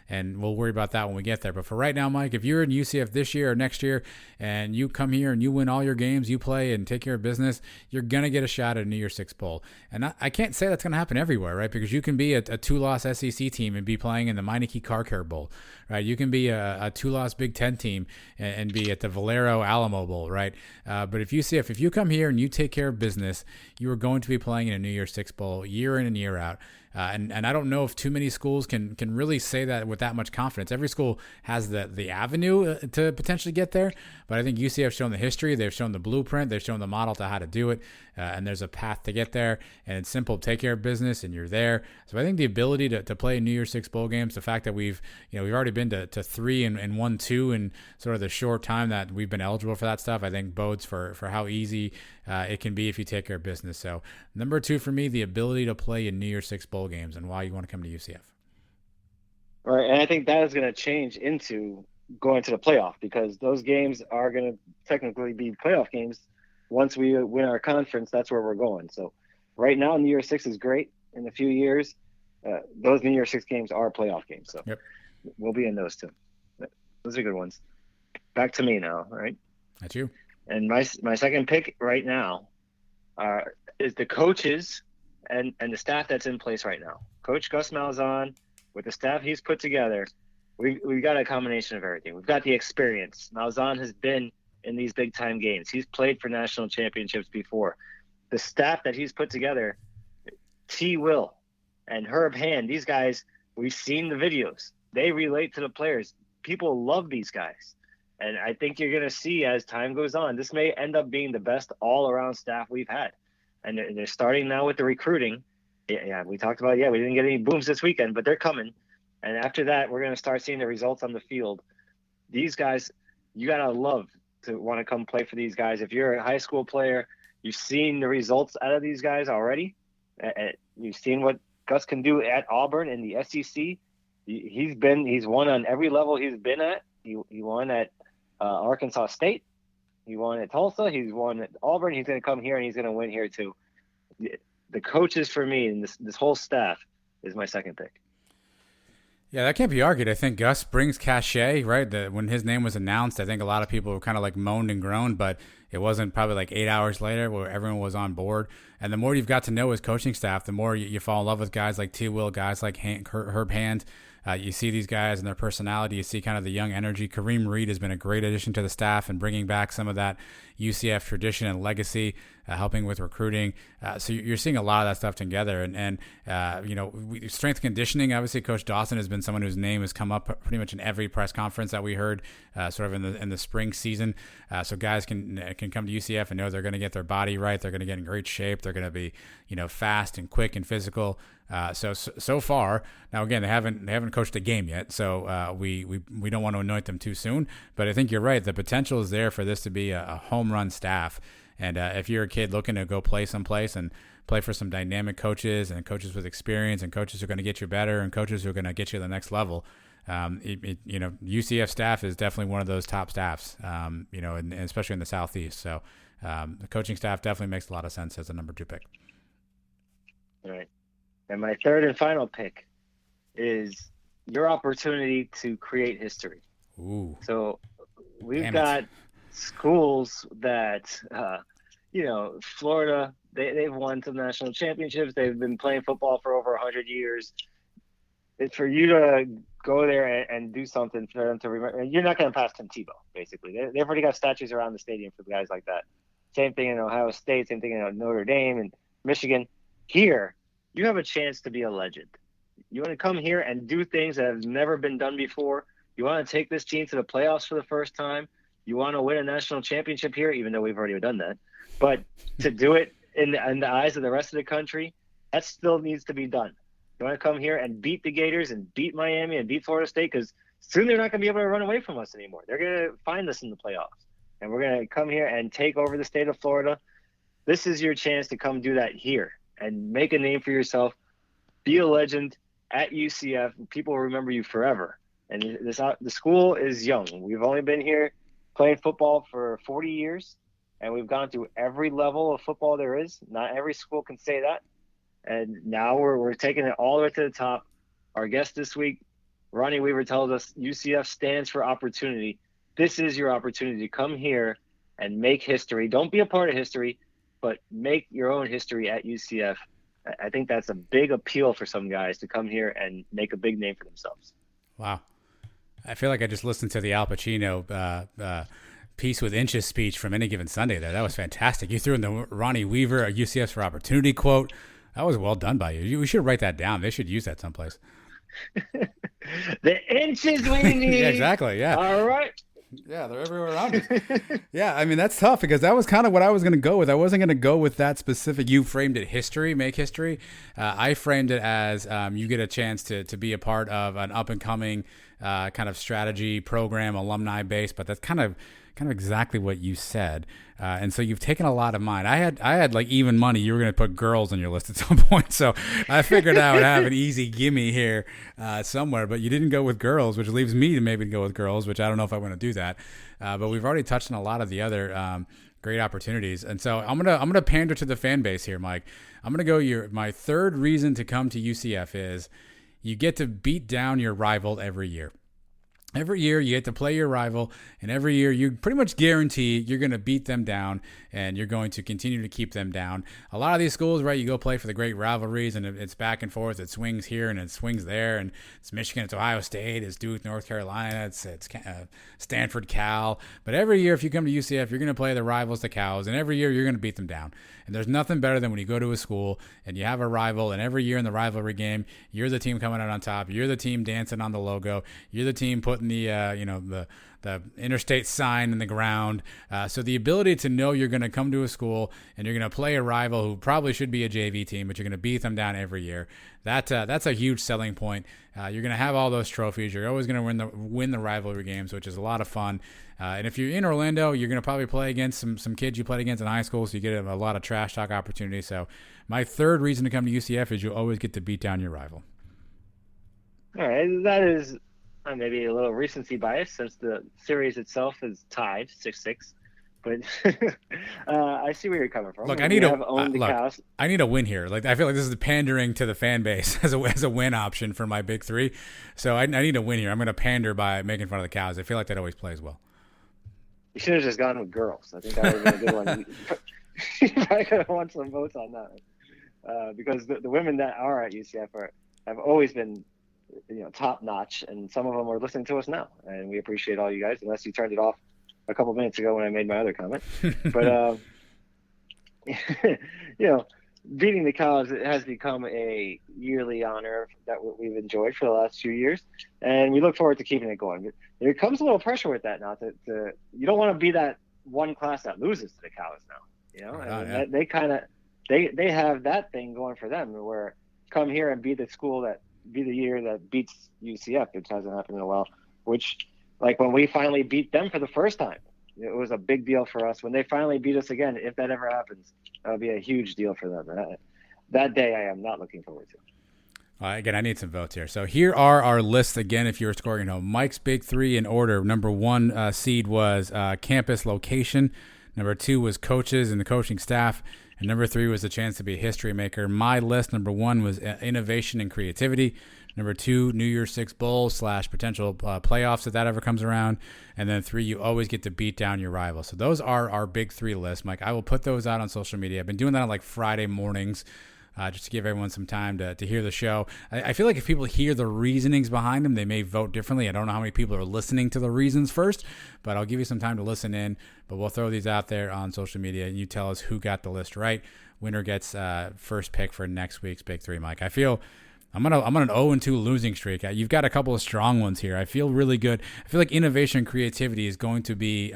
B: and we'll worry about that when we get there. But for right now, Mike, if you're in UCF this year or next year and you come here and you win all your games, you play and take care of business, you're going to get a shot at a New Year's Six bowl. And I can't say that's going to happen everywhere, right? Because you can be a two-loss SEC team and be playing in the Meineke Car Care Bowl, right? You can be a two-loss Big Ten team and be at the Valero Alamo Bowl, right? But if you come here and you take care of business, you are going to be playing in a New Year's Six bowl year in and year out. And I don't know if too many schools can really say that with that much confidence. Every school has the avenue to potentially get there, but I think UCF's shown the history, they've shown the blueprint, they've shown the model to how to do it, and there's a path to get there, and it's simple. Take care of business, and you're there. So I think the ability to play New Year's Six bowl games, the fact that we've already been to 3 and 1-2 in sort of the short time that we've been eligible for that stuff, I think bodes for how easy it can be if you take care of business. So number 2 for me, the ability to play in New Year's Six bowl games and why you want to come to UCF.
C: Right, and I think that is going to change into going to the playoff because those games are going to technically be playoff games. Once we win our conference, that's where we're going. So right now, New Year's Six is great. In a few years, those New Year's Six games are playoff games. So
B: yep.
C: We'll be in those too. Those are good ones. Back to me now, all right?
B: That's you.
C: And my second pick right now is the coaches and the staff that's in place right now. Coach Gus Malzahn, with the staff he's put together, we've got a combination of everything. We've got the experience. Malzahn has been in these big-time games. He's played for national championships before. The staff that he's put together, T. Will and Herb Hand, these guys, we've seen the videos. They relate to the players. People love these guys. And I think you're going to see as time goes on, this may end up being the best all-around staff we've had. And they're starting now with the recruiting. Yeah, we talked about, we didn't get any booms this weekend, but they're coming. And after that, we're going to start seeing the results on the field. These guys, you got to love to want to come play for these guys. If you're a high school player, you've seen the results out of these guys already. You've seen what Gus can do at Auburn in the SEC. He's won on every level he's been at. He won at Arkansas State. He won at Tulsa. He's won at Auburn. He's going to come here and he's going to win here too. The coaches for me and this whole staff is my second pick.
B: Yeah, that can't be argued. I think Gus brings cachet, right? When his name was announced, I think a lot of people were kind of like moaned and groaned, but it wasn't probably like 8 hours later where everyone was on board. And the more you've got to know his coaching staff, the more you fall in love with guys like T. Will, guys like Herb Hand. You see these guys and their personality. You see kind of the young energy. Kareem Reed has been a great addition to the staff and bringing back some of that UCF tradition and legacy, helping with recruiting. So you're seeing a lot of that stuff together. And strength conditioning, obviously Coach Dawson has been someone whose name has come up pretty much in every press conference that we heard sort of in the spring season. So guys can come to UCF and know they're going to get their body right. They're going to get in great shape. They're going to be, fast and quick and physical. So far, now again, they haven't coached a game yet, so we don't want to anoint them too soon. But I think you're right. The potential is there for this to be a home run staff. And if you're a kid looking to go play someplace and play for some dynamic coaches and coaches with experience and coaches who are going to get you better and coaches who are going to get you to the next level, UCF staff is definitely one of those top staffs. And especially in the Southeast. So the coaching staff definitely makes a lot of sense as a number 2 pick.
C: All right. And my third and final pick is your opportunity to create history.
B: Ooh.
C: So we've got schools that, Florida, they've won some national championships. They've been playing football for over 100 years. It's for you to go there and do something for them to remember. You're not going to pass Tim Tebow, basically. They've already got statues around the stadium for guys like that. Same thing in Ohio State, same thing in Notre Dame and Michigan. Here, you have a chance to be a legend. You want to come here and do things that have never been done before. You want to take this team to the playoffs for the first time. You want to win a national championship here, even though we've already done that. But to do it in the eyes of the rest of the country, that still needs to be done. You want to come here and beat the Gators and beat Miami and beat Florida State, because soon they're not going to be able to run away from us anymore. They're going to find us in the playoffs. And we're going to come here and take over the state of Florida. This is your chance to come do that here and make a name for yourself. Be a legend at UCF. People will remember you forever. And the school is young. We've only been here playing football for 40 years, and we've gone through every level of football there is. Not every school can say that. And now we're taking it all the way to the top. Our guest this week, Ronnie Weaver, tells us UCF stands for opportunity. This is your opportunity to come here and make history. Don't be a part of history, but make your own history at UCF. I think that's a big appeal for some guys to come here and make a big name for themselves.
B: Wow. I feel like I just listened to the Al Pacino Piece with Inches speech from Any Given Sunday there. That was fantastic. You threw in the Ronnie Weaver, a UCF's for opportunity quote. That was well done by you. We should write that down. They should use that someplace.
C: The inches we need.
B: Yeah, exactly. Yeah.
C: All right.
B: Yeah, they're everywhere around us. Yeah, I mean, that's tough because that was kind of what I was going to go with. I wasn't going to go with that specific. You framed it history, make history. I framed it as you get a chance to be a part of an up-and-coming kind of strategy program, alumni base, but that's kind of exactly what you said. And so you've taken a lot of mine. I had like even money. You were going to put girls on your list at some point. So I figured I would have an easy gimme here somewhere, but you didn't go with girls, which leaves me to maybe go with girls, which I don't know if I want to do that. But we've already touched on a lot of the other great opportunities. And so I'm going to pander to the fan base here, Mike. I'm going to go my third reason to come to UCF is you get to beat down your rival every year. Every year you get to play your rival, and every year you pretty much guarantee you're going to beat them down, and you're going to continue to keep them down. A lot of these schools, right, you go play for the great rivalries, and it's back and forth. It swings here and it swings there, and it's Michigan, it's Ohio State, it's Duke, North Carolina, it's Stanford, Cal. But every year if you come to UCF, you're going to play the rivals, the Cows, and every year you're going to beat them down. And there's nothing better than when you go to a school and you have a rival, and every year in the rivalry game, you're the team coming out on top. You're the team dancing on the logo. You're the team putting the interstate sign in the ground. So the ability to know you're going to come to a school and you're going to play a rival who probably should be a JV team, but you're going to beat them down every year. That's a huge selling point. You're going to have all those trophies. You're always going to win the rivalry games, which is a lot of fun. And if you're in Orlando, you're going to probably play against some kids you played against in high school, so you get a lot of trash talk opportunities. So my third reason to come to UCF is you always get to beat down your rival.
C: All right, that is maybe a little recency bias since the series itself is tied 6-6. But I see where you're coming from.
B: Look, I need a win here. Like I feel like this is pandering to the fan base as a win option for my big three. So I need a win here. I'm going to pander by making fun of the Cows. I feel like that always plays well.
C: You should have just gone with girls. I think that would have been a good one. You probably could have won some votes on that. Because the women that are at UCF have always been, top notch, and some of them are listening to us now, and we appreciate all you guys. Unless you turned it off a couple minutes ago when I made my other comment, but beating the Cows has become a yearly honor that we've enjoyed for the last few years, and we look forward to keeping it going. But there comes a little pressure with that now. You don't want to be that one class that loses to the Cows now. They have that thing going for them, where come here and be the year that beats UCF, which hasn't happened in a while. Which, like when we finally beat them for the first time, it was a big deal for us. When they finally beat us again, if that ever happens, that'll be a huge deal for them. That day I am not looking forward to.
B: Again, I need some votes here. So here are our lists again. If you were scoring, Mike's big three in order. Number one seed was campus location. Number two was coaches and the coaching staff. And number 3 was the chance to be a history maker. My list, number 1 was innovation and creativity. Number 2, New Year's Six Bowl / potential playoffs if that ever comes around. And then 3, you always get to beat down your rival. So those are our big 3 lists, Mike. I will put those out on social media. I've been doing that on like Friday mornings. Just to give everyone some time to hear the show. I feel like if people hear the reasonings behind them, they may vote differently. I don't know how many people are listening to the reasons first, but I'll give you some time to listen in. But we'll throw these out there on social media, and you tell us who got the list right. Winner gets first pick for next week's Big 3, Mike. I feel I'm on an 0-2 losing streak. You've got a couple of strong ones here. I feel really good. I feel like innovation and creativity is going to be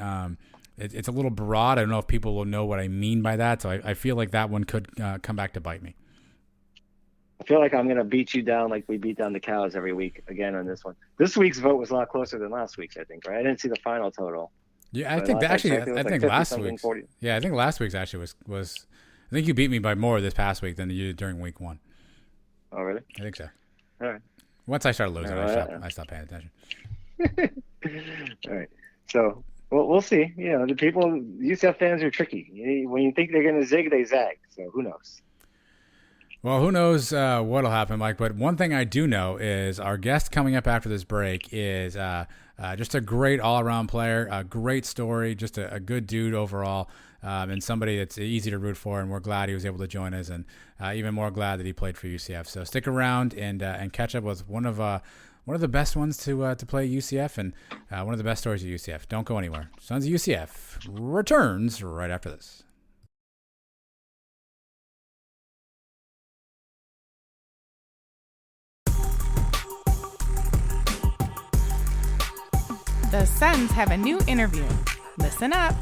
B: it's a little broad. I don't know if people will know what I mean by that, so I feel like that one could come back to bite me.
C: I feel like I'm going to beat you down like we beat down the Cows every week again on this one. This week's vote was a lot closer than last week's, I think, right? I didn't see the final total.
B: Yeah, I think that actually, I think last week's. 40. Yeah, I think last week's actually was. I think you beat me by more this past week than you did during week 1.
C: Oh, really?
B: I think so.
C: All right.
B: Once I started losing, I stopped paying attention.
C: All right. So we'll see. You know, the people, UCF fans are tricky. When you think they're going to zig, they zag. So who knows?
B: Well, who knows what'll happen, Mike? But one thing I do know is our guest coming up after this break is just a great all-around player, a great story, just a good dude overall, and somebody that's easy to root for. And we're glad he was able to join us, and even more glad that he played for UCF. So stick around and catch up with one of the best ones to play UCF, and one of the best stories of UCF. Don't go anywhere. Sons of UCF returns right after this.
A: The Suns have a new interview. Listen up.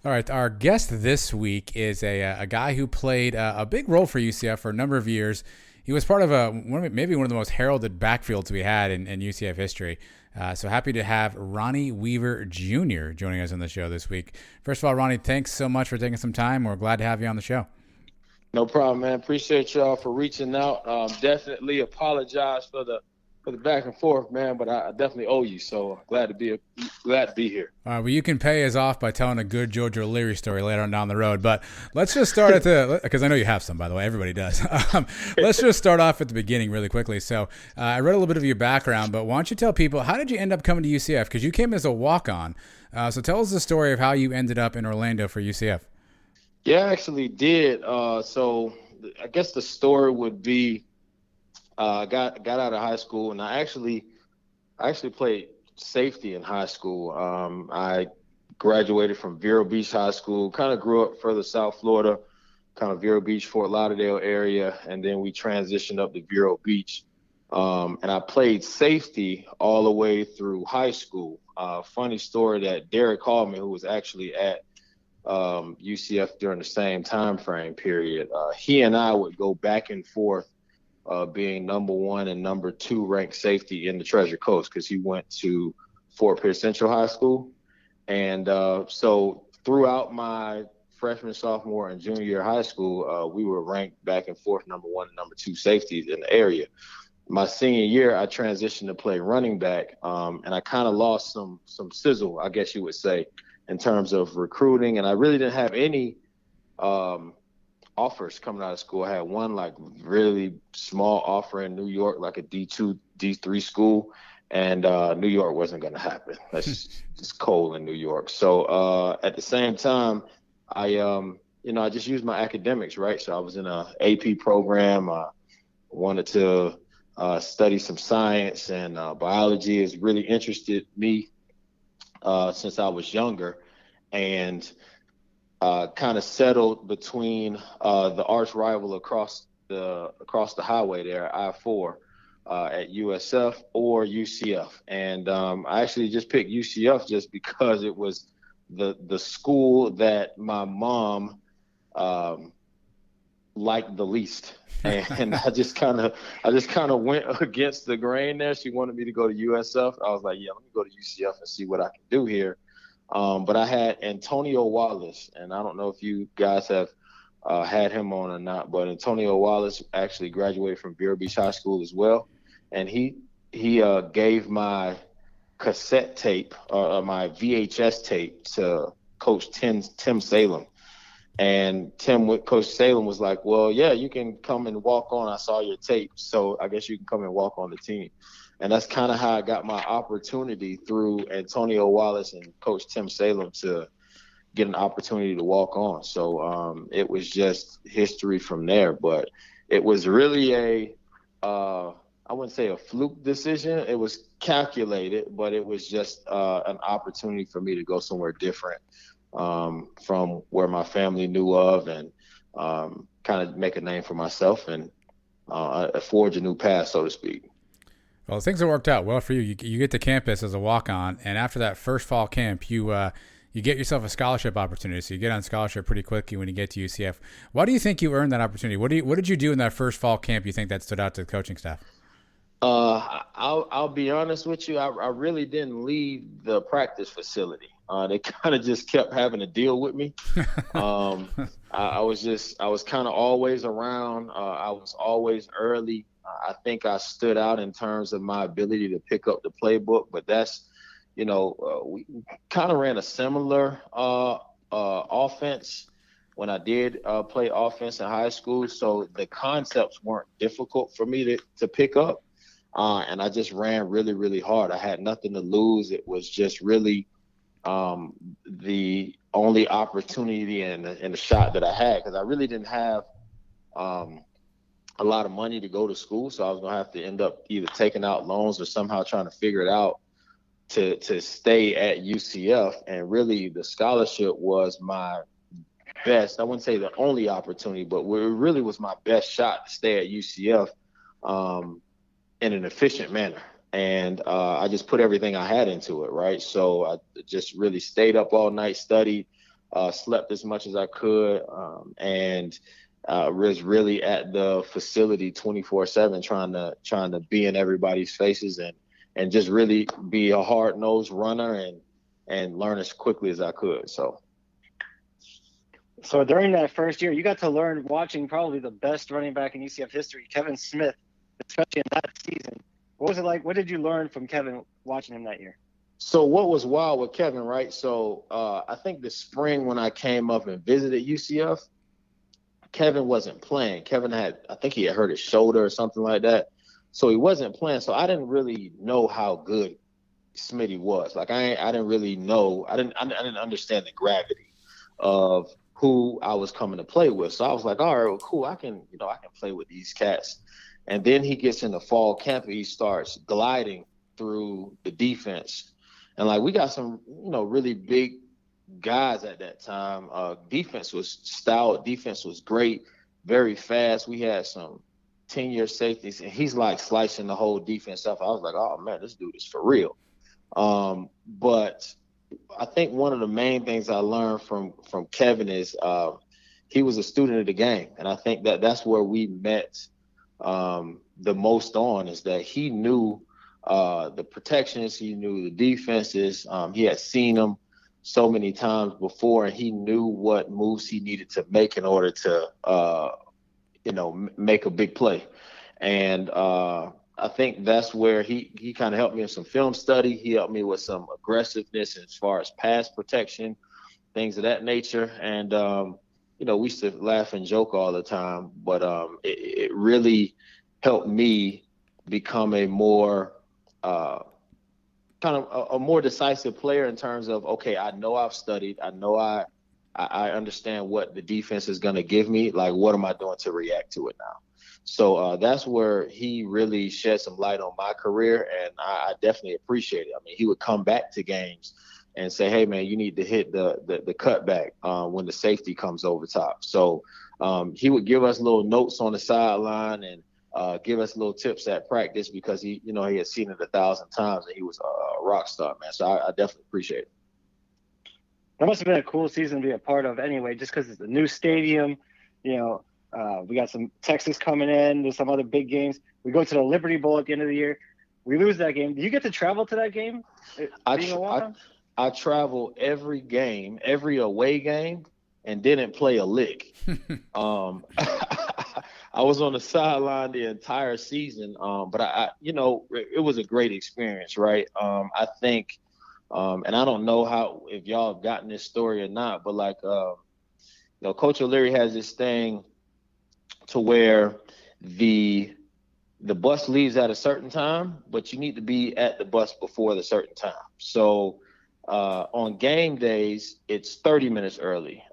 B: All right, our guest this week is a guy who played a big role for UCF for a number of years. He was part of maybe one of the most heralded backfields we had in UCF history. So happy to have Ronnie Weaver Jr. joining us on the show this week. First of all, Ronnie, thanks so much for taking some time. We're glad to have you on the show.
E: No problem, man. Appreciate y'all for reaching out. Definitely apologize for the back and forth, man, but I definitely owe you, so glad to be here.
B: Well, you can pay us off by telling a good Georgia O'Leary story later on down the road, but let's just start because I know you have some, by the way, everybody does. Let's just start off at the beginning really quickly. So I read a little bit of your background, but why don't you tell people, how did you end up coming to UCF? Because you came as a walk-on, so tell us the story of how you ended up in Orlando for UCF.
E: Yeah, I actually did. So I guess the story would be, got out of high school, and I actually played safety in high school. I graduated from Vero Beach High School, kind of grew up further South Florida, kind of Vero Beach, Fort Lauderdale area, and then we transitioned up to Vero Beach. And I played safety all the way through high school. Funny story that Derek called me, who was actually at UCF during the same time frame period. He and I would go back and forth, being number 1 and number 2 ranked safety in the Treasure Coast, because he went to Fort Pierce Central High School. And so throughout my freshman, sophomore, and junior year of high school, we were ranked back and forth number 1 and number 2 safeties in the area. My senior year, I transitioned to play running back, and I kind of lost some sizzle, I guess you would say, in terms of recruiting. And I really didn't have any offers coming out of school. I had one like really small offer in New York, like a D2, D3 school, and New York wasn't going to happen. That's just cold in New York. So at the same time, I just used my academics, right? So I was in a AP program. I wanted to study some science, and biology has really interested me since I was younger, and kind of settled between the arch rival across the highway there, I-4, at USF or UCF. And I actually just picked UCF just because it was the school that my mom liked the least. And I just kind of went against the grain there. She wanted me to go to USF. I was like, yeah, let me go to UCF and see what I can do here. But I had Antonio Wallace, and I don't know if you guys have had him on or not, but Antonio Wallace actually graduated from Vero Beach High School as well. And he gave my cassette tape, my VHS tape, to Coach Tim Salem. And Coach Salem was like, well, yeah, you can come and walk on. I saw your tape, so I guess you can come and walk on the team. And that's kind of how I got my opportunity through Antonio Wallace and Coach Tim Salem to get an opportunity to walk on. So it was just history from there. But it was really I wouldn't say a fluke decision. It was calculated, but it was just an opportunity for me to go somewhere different from where my family knew of, and kind of make a name for myself and forge a new path, so to speak.
B: Well, things have worked out well for you. You get to campus as a walk-on, and after that first fall camp, you get yourself a scholarship opportunity. So you get on scholarship pretty quickly when you get to UCF. Why do you think you earned that opportunity? What did you do in that first fall camp you think that stood out to the coaching staff?
E: I'll be honest with you. I really didn't leave the practice facility. They kind of just kept having to deal with me. I was kind of always around. I was always early. I think I stood out in terms of my ability to pick up the playbook, but that's, we kind of ran a similar offense when I did play offense in high school. So the concepts weren't difficult for me to pick up. And I just ran really, really hard. I had nothing to lose. It was just really the only opportunity and the shot that I had, because I really didn't have a lot of money to go to school. So I was going to have to end up either taking out loans or somehow trying to figure it out to stay at UCF. And really the scholarship was my best. I wouldn't say the only opportunity, but it really was my best shot to stay at UCF in an efficient manner. And I just put everything I had into it, right? So I just really stayed up all night, studied, slept as much as I could, and was really at the facility 24/7, trying to be in everybody's faces and just really be a hard-nosed runner and learn as quickly as I could. So
C: during that first year, you got to learn watching probably the best running back in UCF history, Kevin Smith, especially in that season. What was it like? What did you learn from Kevin watching him that year?
E: So what was wild with Kevin, right? So I think the spring when I came up and visited UCF, Kevin wasn't playing. I think he had hurt his shoulder or something like that. So he wasn't playing. So I didn't really know how good Smitty was. Like I didn't really know. I didn't understand the gravity of who I was coming to play with. So I was like, all right, well, cool. I can play with these cats. And then he gets in the fall camp and he starts gliding through the defense. And like we got some, really big guys at that time. Defense was stout. Defense was great, very fast. We had some 10-year safeties, and he's like slicing the whole defense up. I was like, oh man, this dude is for real. But I think one of the main things I learned from Kevin is he was a student of the game. And I think that's where we met the most on, is that he knew the protections, he knew the defenses. He had seen them so many times before, and he knew what moves he needed to make in order to, make a big play. And I think that's where he kind of helped me in some film study. He helped me with some aggressiveness as far as pass protection, things of that nature. And, we used to laugh and joke all the time, but it really helped me become a more a more decisive player in terms of, okay, I know I've studied. I know I understand what the defense is going to give me. Like, what am I doing to react to it now? So that's where he really shed some light on my career, and I definitely appreciate it. I mean, he would come back to games and say, hey, man, you need to hit the cutback when the safety comes over top. So he would give us little notes on the sideline and give us little tips at practice, because he had seen it 1,000 times, and he was a rock star, man. So I definitely appreciate it.
C: That must have been a cool season to be a part of anyway, just because it's a new stadium. We got some Texas coming in. There's some other big games. We go to the Liberty Bowl at the end of the year. We lose that game. Do you get to travel to that game?
E: I travel every game, every away game, and didn't play a lick. I was on the sideline the entire season, but it was a great experience, right? I think And I don't know if y'all have gotten this story or not, but like, Coach O'Leary has this thing to where the bus leaves at a certain time, but you need to be at the bus before the certain time. So on game days, it's 30 minutes early.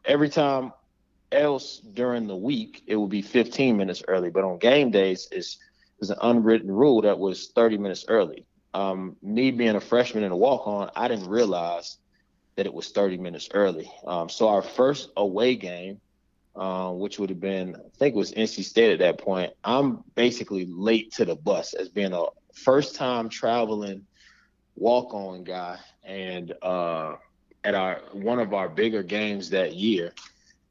E: Every time else during the week, it will be 15 minutes early. But on game days, it's an unwritten rule that was 30 minutes early. Me being a freshman and a walk-on, I didn't realize that it was 30 minutes early. So our first away game, which would have been, I think it was NC State at that point, I'm basically late to the bus as being a first-time traveling walk-on guy. And at one of our bigger games that year,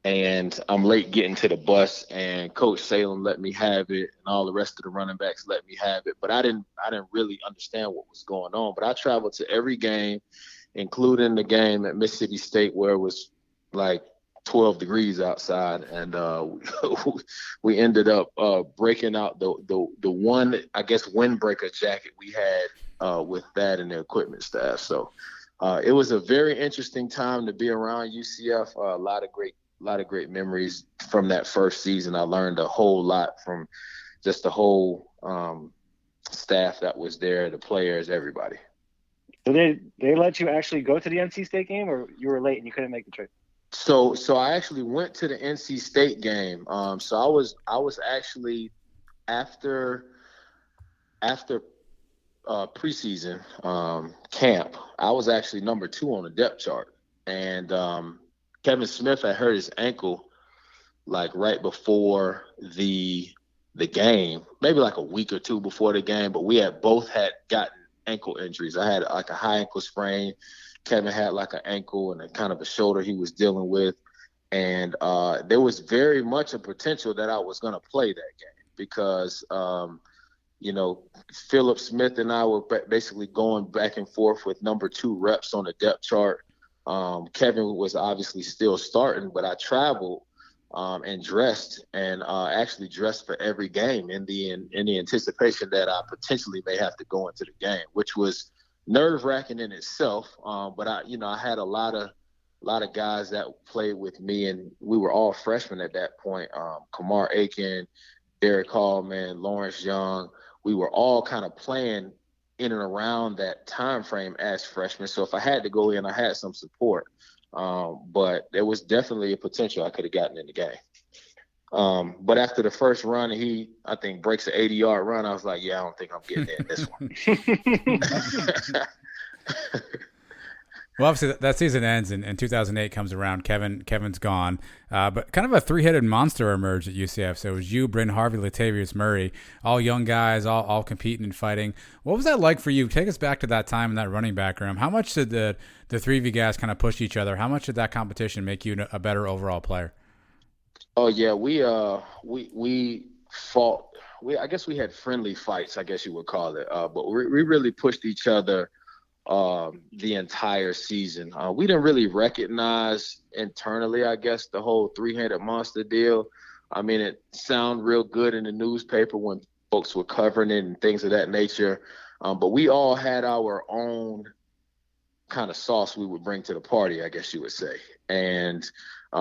E: and I'm late getting to the bus, and Coach Salem let me have it, and all the rest of the running backs let me have it. But I didn't really understand what was going on. But I traveled to every game, including the game at Mississippi State where it was like 12 degrees outside, and we ended up breaking out the one, I guess, windbreaker jacket we had with that and the equipment staff. So it was a very interesting time to be around UCF. A lot of great memories from that first season. I learned a whole lot from just the whole staff that was there, the players, everybody.
C: So they let you actually go to the NC State game, or you were late and you couldn't make the trip?
E: So I actually went to the NC State game. So I was actually after preseason camp, I was actually number 2 on the depth chart, and Kevin Smith had hurt his ankle like right before the game, maybe like a week or two before the game, but we had both had gotten ankle injuries. I had like a high ankle sprain. Kevin had like an ankle and a kind of a shoulder he was dealing with. And there was very much a potential that I was going to play that game because, Philip Smith and I were basically going back and forth with number 2 reps on the depth chart. Kevin was obviously still starting, but I traveled and dressed and actually dressed for every game in the anticipation that I potentially may have to go into the game, which was nerve-wracking in itself. But I had a lot of guys that played with me, and we were all freshmen at that point. Kamar Aiken, Derek Hallman, Lawrence Young. We were all kind of playing in and around that time frame as freshmen. So if I had to go in, I had some support. But there was definitely a potential I could have gotten in the game. But after the first run, he, I think, breaks an 80-yard run. I was like, yeah, I don't think I'm getting in this one.
B: Well, obviously that season ends and 2008 comes around. Kevin's gone, but kind of a 3-headed monster emerged at UCF. So it was you, Bryn Harvey, Latavius Murray, all young guys, all competing and fighting. What was that like for you? Take us back to that time in that running back room. How much did the 3 of you guys kind of push each other? How much did that competition make you a better overall player?
E: Oh yeah, we fought. I guess we had friendly fights, I guess you would call it. But we really pushed each other the entire season. We didn't really recognize internally, I guess, the whole 3-headed monster deal. I mean, it sounded real good in the newspaper when folks were covering it and things of that nature. But we all had our own kind of sauce we would bring to the party, I guess you would say. And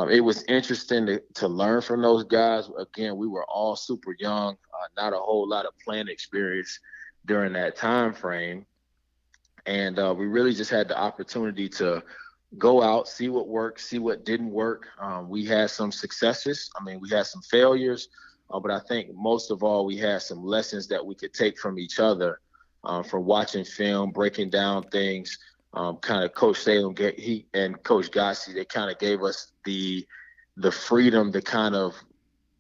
E: it was interesting to learn from those guys. Again, we were all super young, not a whole lot of playing experience during that time frame. And we really just had the opportunity to go out, see what worked, see what didn't work. We had some successes. I mean, we had some failures, but I think most of all, we had some lessons that we could take from each other, from watching film, breaking down things. Kind of Coach Salem, he and Coach Gossi, they kind of gave us the freedom to kind of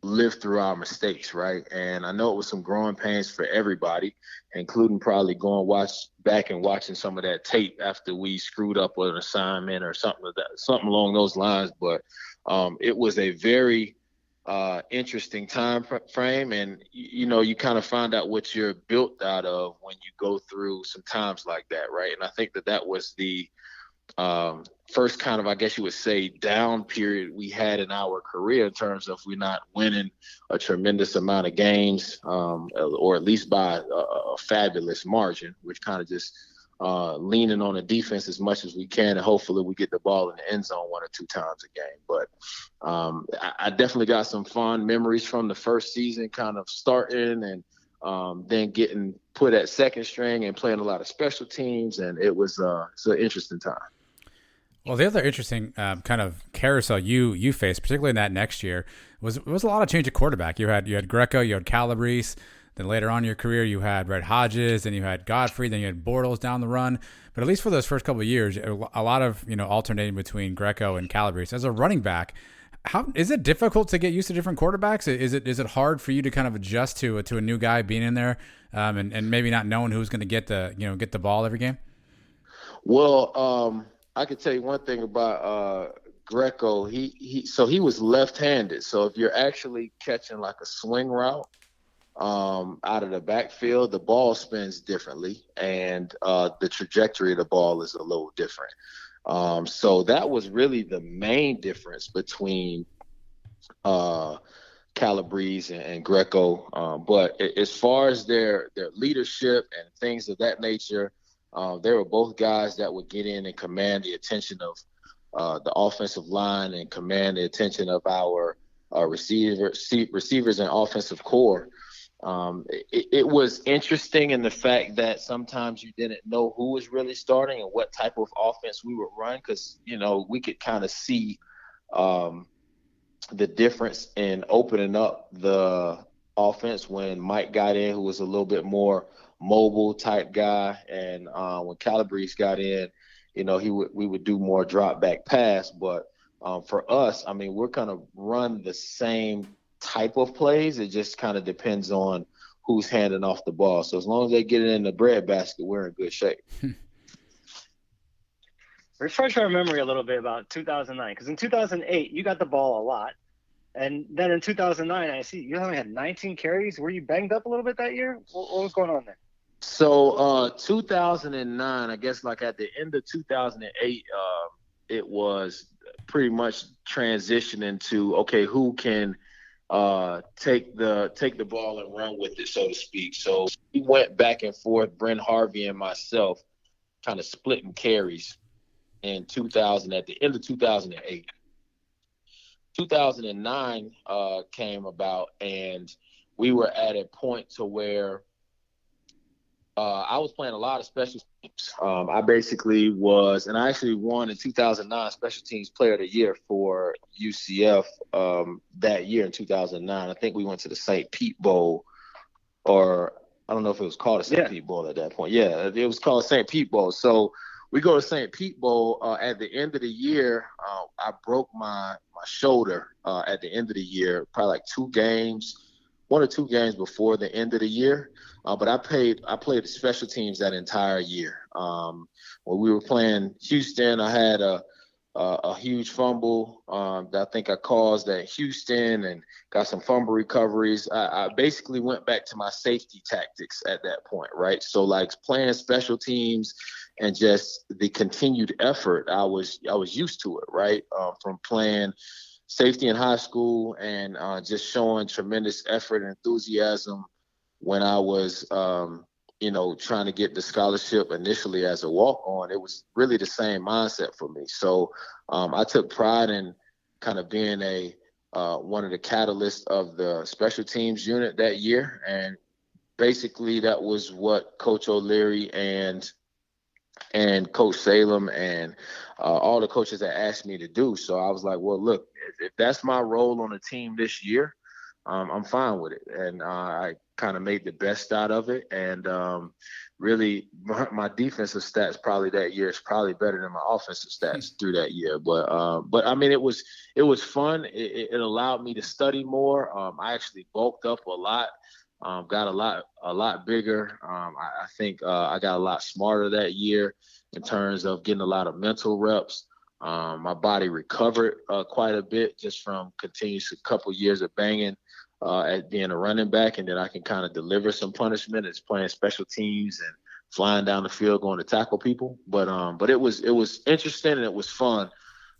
E: live through our mistakes, right? And I know it was some growing pains for everybody, including probably going back and watching some of that tape after we screwed up with an assignment or something along those lines. But it was a very interesting time frame, and you kind of find out what you're built out of when you go through some times like that, right? And I think that was the first kind of, I guess you would say, down period we had in our career in terms of we're not winning a tremendous amount of games, or at least by a fabulous margin, which kind of just leaning on the defense as much as we can, and hopefully we get the ball in the end zone 1 or 2 times a game. But I definitely got some fond memories from the first season kind of starting and then getting put at second string and playing a lot of special teams, and it's an interesting time.
B: Well, the other interesting kind of carousel you faced, particularly in that next year, was a lot of change of quarterback. You had Greco, you had Calabrese. Then later on in your career, you had Red Hodges, then you had Godfrey, then you had Bortles down the run. But at least for those first couple of years, a lot of alternating between Greco and Calabrese. As a running back, how is it difficult to get used to different quarterbacks? Is it hard for you to kind of adjust to a new guy being in there, and maybe not knowing who's going to get the ball every game?
E: Well, I could tell you one thing about Greco. He was left-handed. So if you're actually catching like a swing route out of the backfield, the ball spins differently, and the trajectory of the ball is a little different. So that was really the main difference between Calabrese and Greco. But as far as their leadership and things of that nature, they were both guys that would get in and command the attention of the offensive line and command the attention of our receivers and offensive core. It was interesting in the fact that sometimes you didn't know who was really starting and what type of offense we would run, because we could kind of see the difference in opening up the offense when Mike got in, who was a little bit more mobile type guy, and when Calabrese got in, we would do more drop back pass. But for us, I mean, we're going to run the same type of plays. It just kind of depends on who's handing off the ball. So as long as they get it in the breadbasket, we're in good shape.
C: Refresh our memory a little bit about 2009, because in 2008 you got the ball a lot, and then in 2009 I see you only had 19 carries. Were you banged up a little bit that year? What was going on there?
E: So 2009, I guess, like at the end of 2008, it was pretty much transitioning to, okay, who can take the ball and run with it, so to speak. So we went back and forth, Brent Harvey and myself, kind of splitting carries in 2000 at the end of 2008. 2009 came about, and we were at a point to where I was playing a lot of special teams. I basically was, and I actually won in 2009 Special Teams Player of the Year for UCF that year in 2009. I think we went to the St. Pete Bowl, or I don't know if it was called a St. Pete Bowl at that point. Yeah, it was called St. Pete Bowl. So we go to St. Pete Bowl. At the end of the year, I broke my shoulder at the end of the year, probably like 1 or 2 games before the end of the year. But I played the special teams that entire year. When we were playing Houston, I had a huge fumble that I think I caused at Houston, and got some fumble recoveries. I basically went back to my safety tactics at that point, right? So like playing special teams and just the continued effort, I was used to it, right? From playing safety in high school and just showing tremendous effort and enthusiasm when I was, trying to get the scholarship initially as a walk-on. It was really the same mindset for me. So I took pride in kind of being one of the catalysts of the special teams unit that year. And basically that was what Coach O'Leary and Coach Salem and all the coaches that asked me to do. So I was like, well, look, if that's my role on the team this year, I'm fine with it. And I kind of made the best out of it. And really, my defensive stats probably that year is probably better than my offensive stats through that year. But I mean, it was fun. It allowed me to study more. I actually bulked up a lot. Got a lot bigger. I think I got a lot smarter that year in terms of getting a lot of mental reps. My body recovered quite a bit just from continuous couple years of banging at being a running back, and then I can kind of deliver some punishment as playing special teams and flying down the field going to tackle people. But it was interesting, and it was fun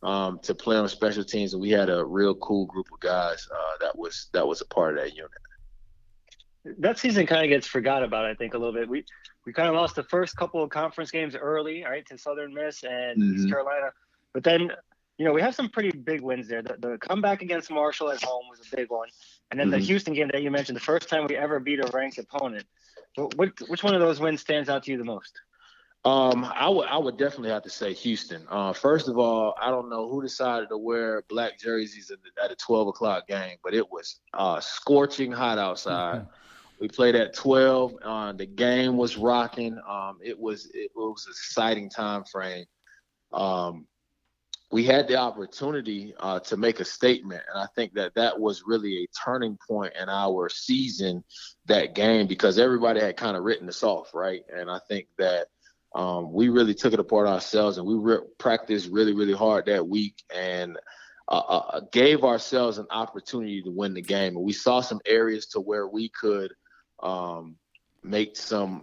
E: to play on special teams, and we had a real cool group of guys that was a part of that unit.
C: that season kind of gets forgot about, I think, a little bit. We kind of lost the first couple of conference games early, all right, to Southern Miss and East Carolina. But then, we have some pretty big wins there. The comeback against Marshall at home was a big one. And then the Houston game that you mentioned, the first time we ever beat a ranked opponent. Which one of those wins stands out to you the most?
E: I would definitely have to say Houston. First of all, I don't know who decided to wear black jerseys at a 12 o'clock game, but it was scorching hot outside. We played at 12. The game was rocking. It was an exciting time frame. We had the opportunity to make a statement, and I think that was really a turning point in our season, that game, because everybody had kind of written us off, right? And I think that we really took it apart ourselves, and we practiced really, really hard that week, and gave ourselves an opportunity to win the game. And we saw some areas to where we could make some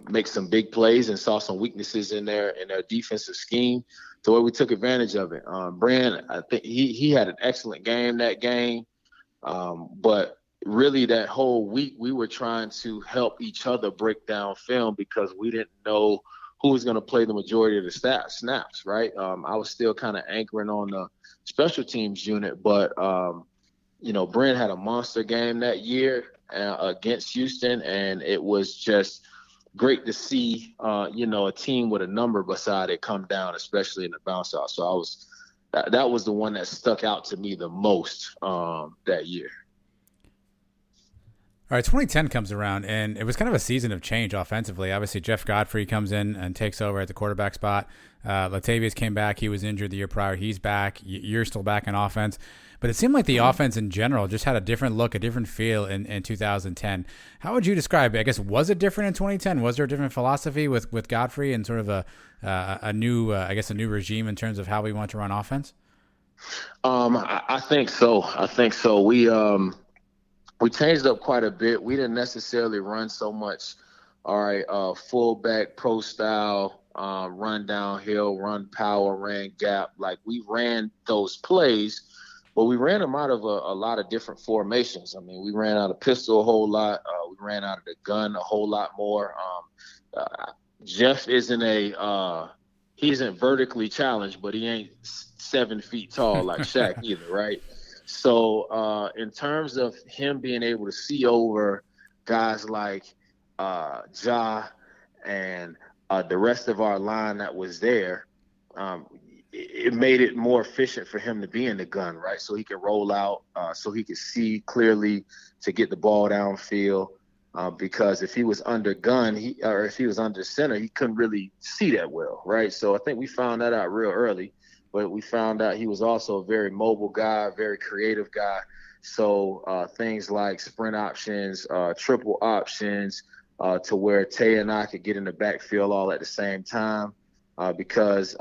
E: big plays, and saw some weaknesses in their defensive scheme, to where we took advantage of it. Brand, I think he had an excellent game that game, but really that whole week we were trying to help each other break down film, because we didn't know who was going to play the majority of the snaps, right? I was still kind of anchoring on the special teams unit, but Brent had a monster game that year against Houston, and it was just great to see, a team with a number beside it come down, especially in the bounce out. So that was the one that stuck out to me the most that year.
B: All right, 2010 comes around, and it was kind of a season of change offensively. Obviously, Jeff Godfrey comes in and takes over at the quarterback spot. Latavius came back. He was injured the year prior. He's back. You're still back in offense. But it seemed like the offense in general just had a different look, a different feel in 2010. How would you describe it? I guess, was it different in 2010? Was there a different philosophy with Godfrey and sort of a new regime in terms of how we want to run offense?
E: I think so. We changed up quite a bit. We didn't necessarily run so much, fullback pro style, run downhill, run power, ran gap. Like, we ran those plays, but we ran them out of a lot of different formations. I mean, we ran out of pistol a whole lot. We ran out of the gun a whole lot more. Jeff he isn't vertically challenged, but he ain't 7 feet tall like Shaq either, right? So in terms of him being able to see over guys like Ja and the rest of our line that was there, it made it more efficient for him to be in the gun, right? So he could roll out, so he could see clearly to get the ball downfield. Because if he was under gun, if he was under center, he couldn't really see that well, right? So I think we found that out real early. But we found out he was also a very mobile guy, very creative guy. So things like sprint options, triple options, to where Tay and I could get in the backfield all at the same time. Because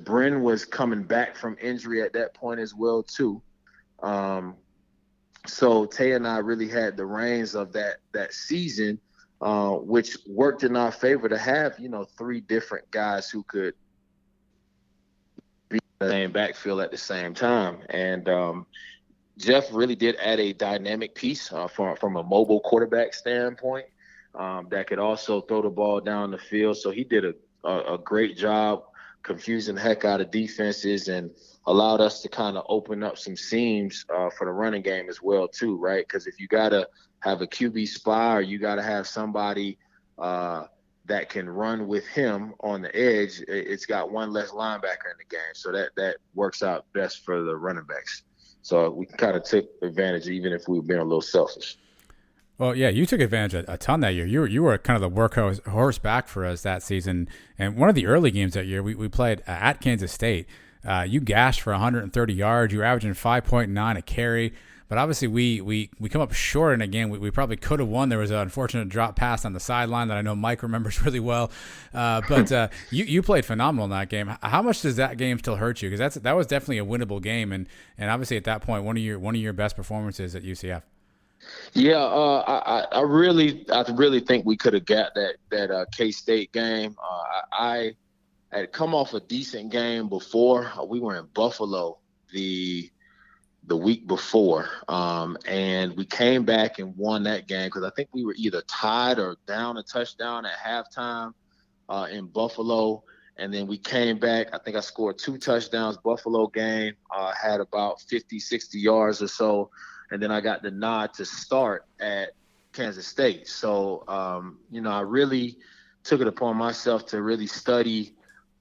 E: Bryn was coming back from injury at that point as well too. So Tay and I really had the reins of that season, which worked in our favor to have, 3 different guys who could be in the same backfield at the same time. And Jeff really did add a dynamic piece from a mobile quarterback standpoint that could also throw the ball down the field. So he did a great job confusing the heck out of defenses and allowed us to kind of open up some seams for the running game as well too, right? Because if you got to have a QB spy, or you got to have somebody that can run with him on the edge, it's got one less linebacker in the game. So that works out best for the running backs. So we kind of took advantage, even if we were being a little selfish.
B: Well, yeah, you took advantage a ton that year. You were kind of the workhorse back for us that season. And one of the early games that year, we played at Kansas State. You gashed for 130 yards. You were averaging 5.9 a carry. But obviously, we come up short in a game we probably could have won. There was an unfortunate drop pass on the sideline that I know Mike remembers really well. But you played phenomenal in that game. How much does that game still hurt you? Because that was definitely a winnable game, and obviously at that point, one of your best performances at UCF.
E: Yeah, I really think we could have got that K-State game. I had come off a decent game before. We were in Buffalo the the week before. And we came back and won that game because I think we were either tied or down a touchdown at halftime in Buffalo. And then we came back. I think I scored 2 touchdowns. Buffalo game had about 50, 60 yards or so. And then I got the nod to start at Kansas State. So, I really took it upon myself to really study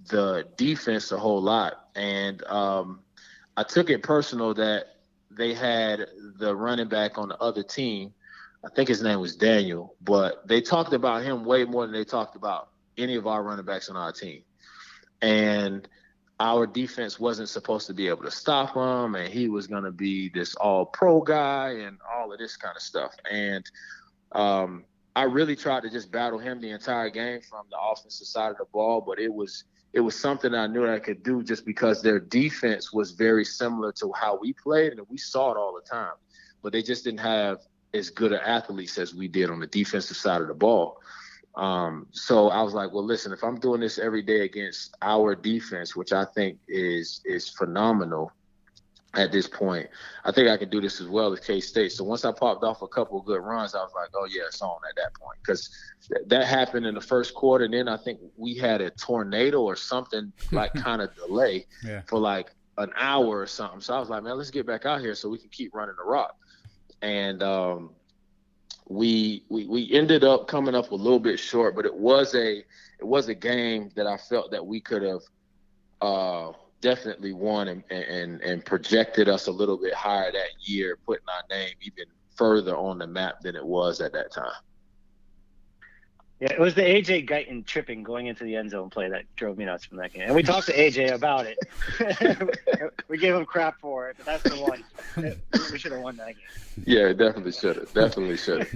E: the defense a whole lot. And I took it personal that they had the running back on the other team. I think his name was Daniel. But they talked about him way more than they talked about any of our running backs on our team. And our defense wasn't supposed to be able to stop him, and he was going to be this all-pro guy and all of this kind of stuff. And I really tried to just battle him the entire game from the offensive side of the ball, but it was something I knew that I could do just because their defense was very similar to how we played, and we saw it all the time. But they just didn't have as good of athletes as we did on the defensive side of the ball. So I was like, well, listen, if I'm doing this every day against our defense, which I think is phenomenal at this point, I think I can do this as well as K-State. So once I popped off a couple of good runs, I was like, oh, yeah, it's on at that point. Because that happened in the first quarter. And then I think we had a tornado or something like kind of delay for like an hour or something. So I was like, man, let's get back out here so we can keep running the rock. And we ended up coming up a little bit short, but it was a game that I felt that we could have definitely won and projected us a little bit higher that year, putting our name even further on the map than it was at that time.
C: Yeah, it was the A.J. Guyton tripping going into the end zone play that drove me nuts from that game. And we talked to A.J. about it. We gave him crap for it, but that's the one. We should have won that game.
E: Yeah, definitely should have. Definitely should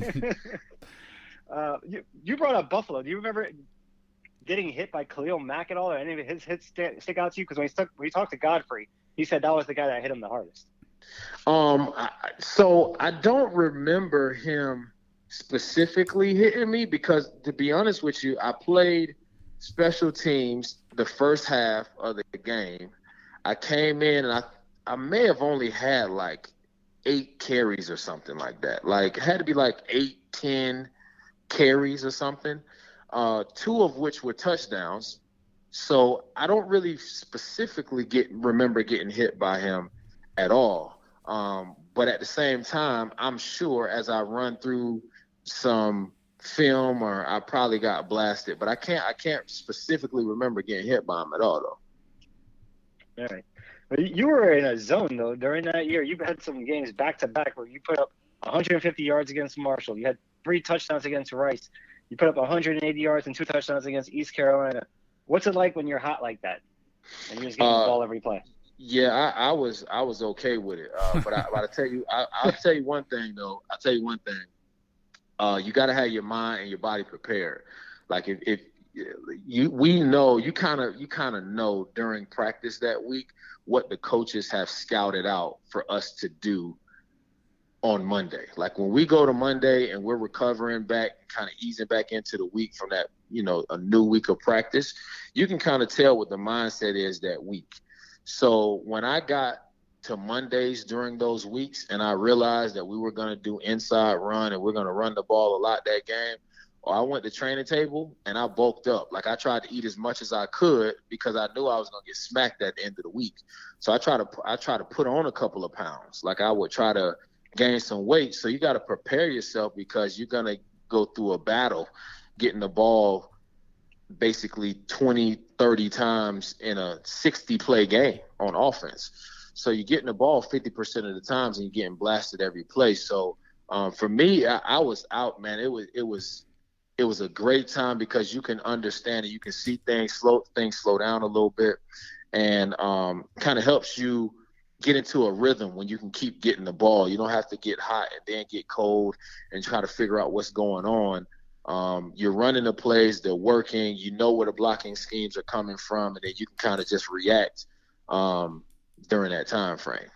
E: have.
C: You brought up Buffalo. Do you remember getting hit by Khalil Mack at all, or any of his hits stick out to you? Because when we talked to Godfrey, he said that was the guy that hit him the hardest.
E: So I don't remember him specifically hitting me because, to be honest with you, I played special teams the first half of the game. I came in and I may have only had like 8 carries or something like that. Like it had to be like 8-10 carries or something, 2 of which were touchdowns. So I don't really specifically remember getting hit by him at all. But at the same time, I'm sure as I run through some film or I probably got blasted, but I can't specifically remember getting hit by him at all though.
C: All right. You were in a zone though during that year. You had some games back to back where you put up 150 yards against Marshall. You had 3 touchdowns against Rice. You put up 180 yards and 2 touchdowns against East Carolina. What's it like when you're hot like that and you're just getting the ball every play?
E: Yeah, I was okay with it. But I'll tell you, I'll tell you one thing though. I'll tell you one thing. You got to have your mind and your body prepared. Like if we know, you kind of know during practice that week what the coaches have scouted out for us to do on Monday. Like when we go to Monday and we're recovering back, kind of easing back into the week from that, a new week of practice, you can kind of tell what the mindset is that week. So when I got to Mondays during those weeks and I realized that we were going to do inside run and we're going to run the ball a lot that game, I went to training table and I bulked up. Like I tried to eat as much as I could because I knew I was going to get smacked at the end of the week. So I try to put on a couple of pounds. Like I would try to gain some weight. So you got to prepare yourself because you're going to go through a battle getting the ball basically 20, 30 times in a 60-play game on offense. So you're getting the ball 50% of the times and you're getting blasted every play. So for me, I was out, man. It was a great time because you can understand and you can see things slow down a little bit, and kind of helps you get into a rhythm when you can keep getting the ball. You don't have to get hot and then get cold and try to figure out what's going on. You're running the plays, they're working, you know where the blocking schemes are coming from, and then you can kind of just react during that time frame.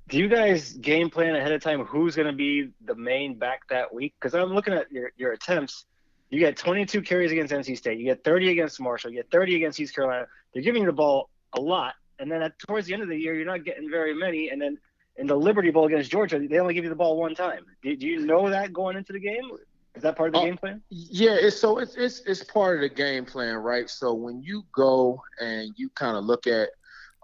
C: Do you guys game plan ahead of time who's going to be the main back that week? Because I'm looking at your attempts. You get 22 carries against NC State. You get 30 against Marshall. You get 30 against East Carolina. They're giving you the ball a lot, and then towards the end of the year, you're not getting very many. And then in the Liberty Bowl against Georgia, they only give you the ball one time. Do you know that going into the game? Is that part of the game plan?
E: Yeah, it's part of the game plan, right? So when you go and you kind of look at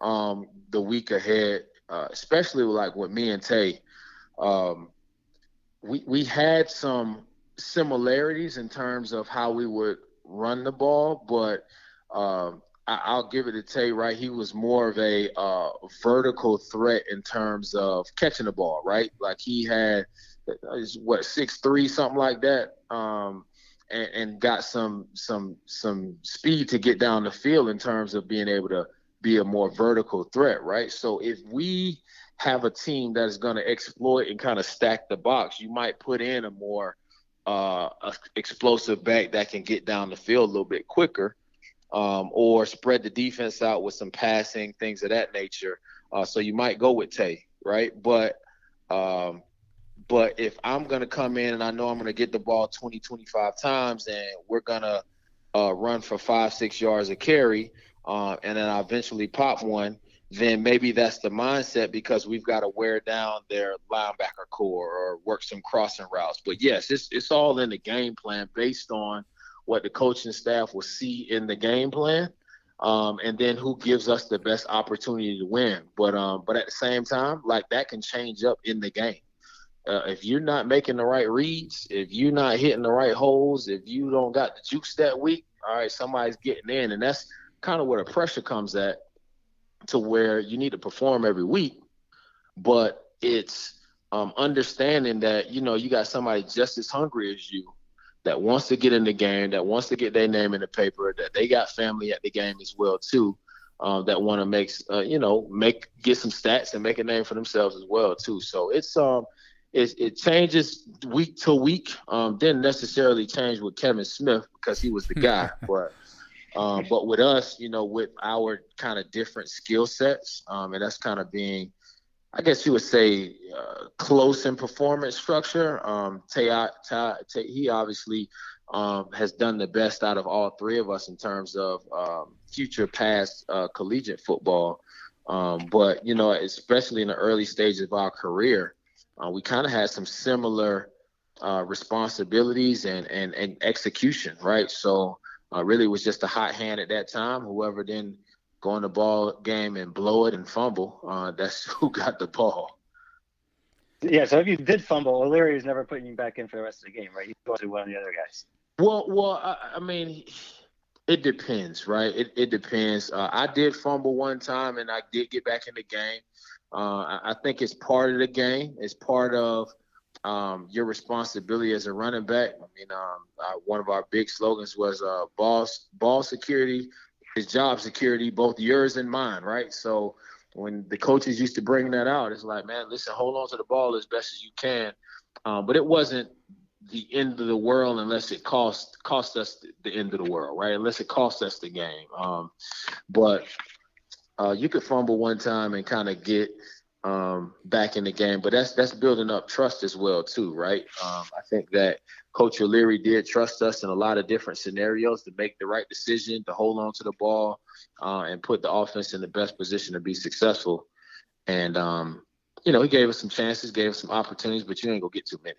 E: the week ahead, especially like with me and Tay, we had some similarities in terms of how we would run the ball, but I'll give it to Tay, right? He was more of a vertical threat in terms of catching the ball, right? Like he had, 6'3", something like that, and got some speed to get down the field in terms of being able to be a more vertical threat, right? So if we have a team that is going to exploit and kind of stack the box, you might put in a more explosive back that can get down the field a little bit quicker, or spread the defense out with some passing, things of that nature. So you might go with Tay, right? But if I'm going to come in and I know I'm going to get the ball 20, 25 times and we're going to run for 5-6 yards a carry, and then I eventually pop one, then maybe that's the mindset because we've got to wear down their linebacker core or work some crossing routes. But, yes, it's all in the game plan based on what the coaching staff will see in the game plan, and then who gives us the best opportunity to win. But at the same time, like that can change up in the game. If you're not making the right reads, if you're not hitting the right holes, if you don't got the juice that week, all right, somebody's getting in. And that's kind of where the pressure comes at, to where you need to perform every week. But it's understanding that, you got somebody just as hungry as you that wants to get in the game, that wants to get their name in the paper, that they got family at the game as well, too, that want to get some stats and make a name for themselves as well, too. So it changes week to week. Didn't necessarily change with Kevin Smith because he was the guy, but with us, with our kind of different skill sets, and that's kind of being, I guess you would say, close in performance structure. He obviously has done the best out of all three of us in terms of future past collegiate football. But, especially in the early stages of our career, we kind of had some similar responsibilities and execution, right? So really it was just a hot hand at that time. Whoever didn't go in the ball game and blow it and fumble, that's who got the ball.
C: Yeah, so if you did fumble, O'Leary is never putting you back in for the rest of the game, right? He's going to one of the other guys.
E: Well, I mean, it depends, right? It depends. I did fumble one time, and I did get back in the game. I think it's part of the game. It's part of your responsibility as a running back. I mean, one of our big slogans was ball security is job security, both yours and mine, right? So when the coaches used to bring that out, it's like, man, listen, hold on to the ball as best as you can. But it wasn't the end of the world unless it cost us the end of the world, right? Unless it cost us the game. But you could fumble one time and kind of get back in the game, but that's building up trust as well too, right? I think that Coach O'Leary did trust us in a lot of different scenarios to make the right decision, to hold on to the ball, and put the offense in the best position to be successful. And he gave us some chances, gave us some opportunities, but you ain't gonna get too many.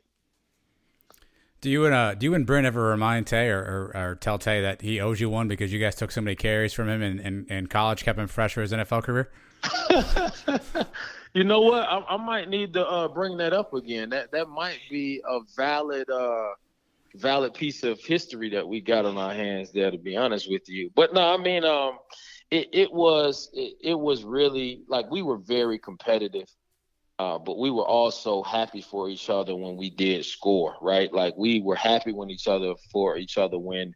B: Do you and Brent ever remind Tay or tell Tay that he owes you one because you guys took so many carries from him in college, kept him fresh for his NFL career?
E: You know what? I might need to bring that up again. That might be a valid piece of history that we got on our hands there, to be honest with you. But no, I mean, it was really, like, we were very competitive. But we were also happy for each other when we did score, right? Like, we were happy for each other when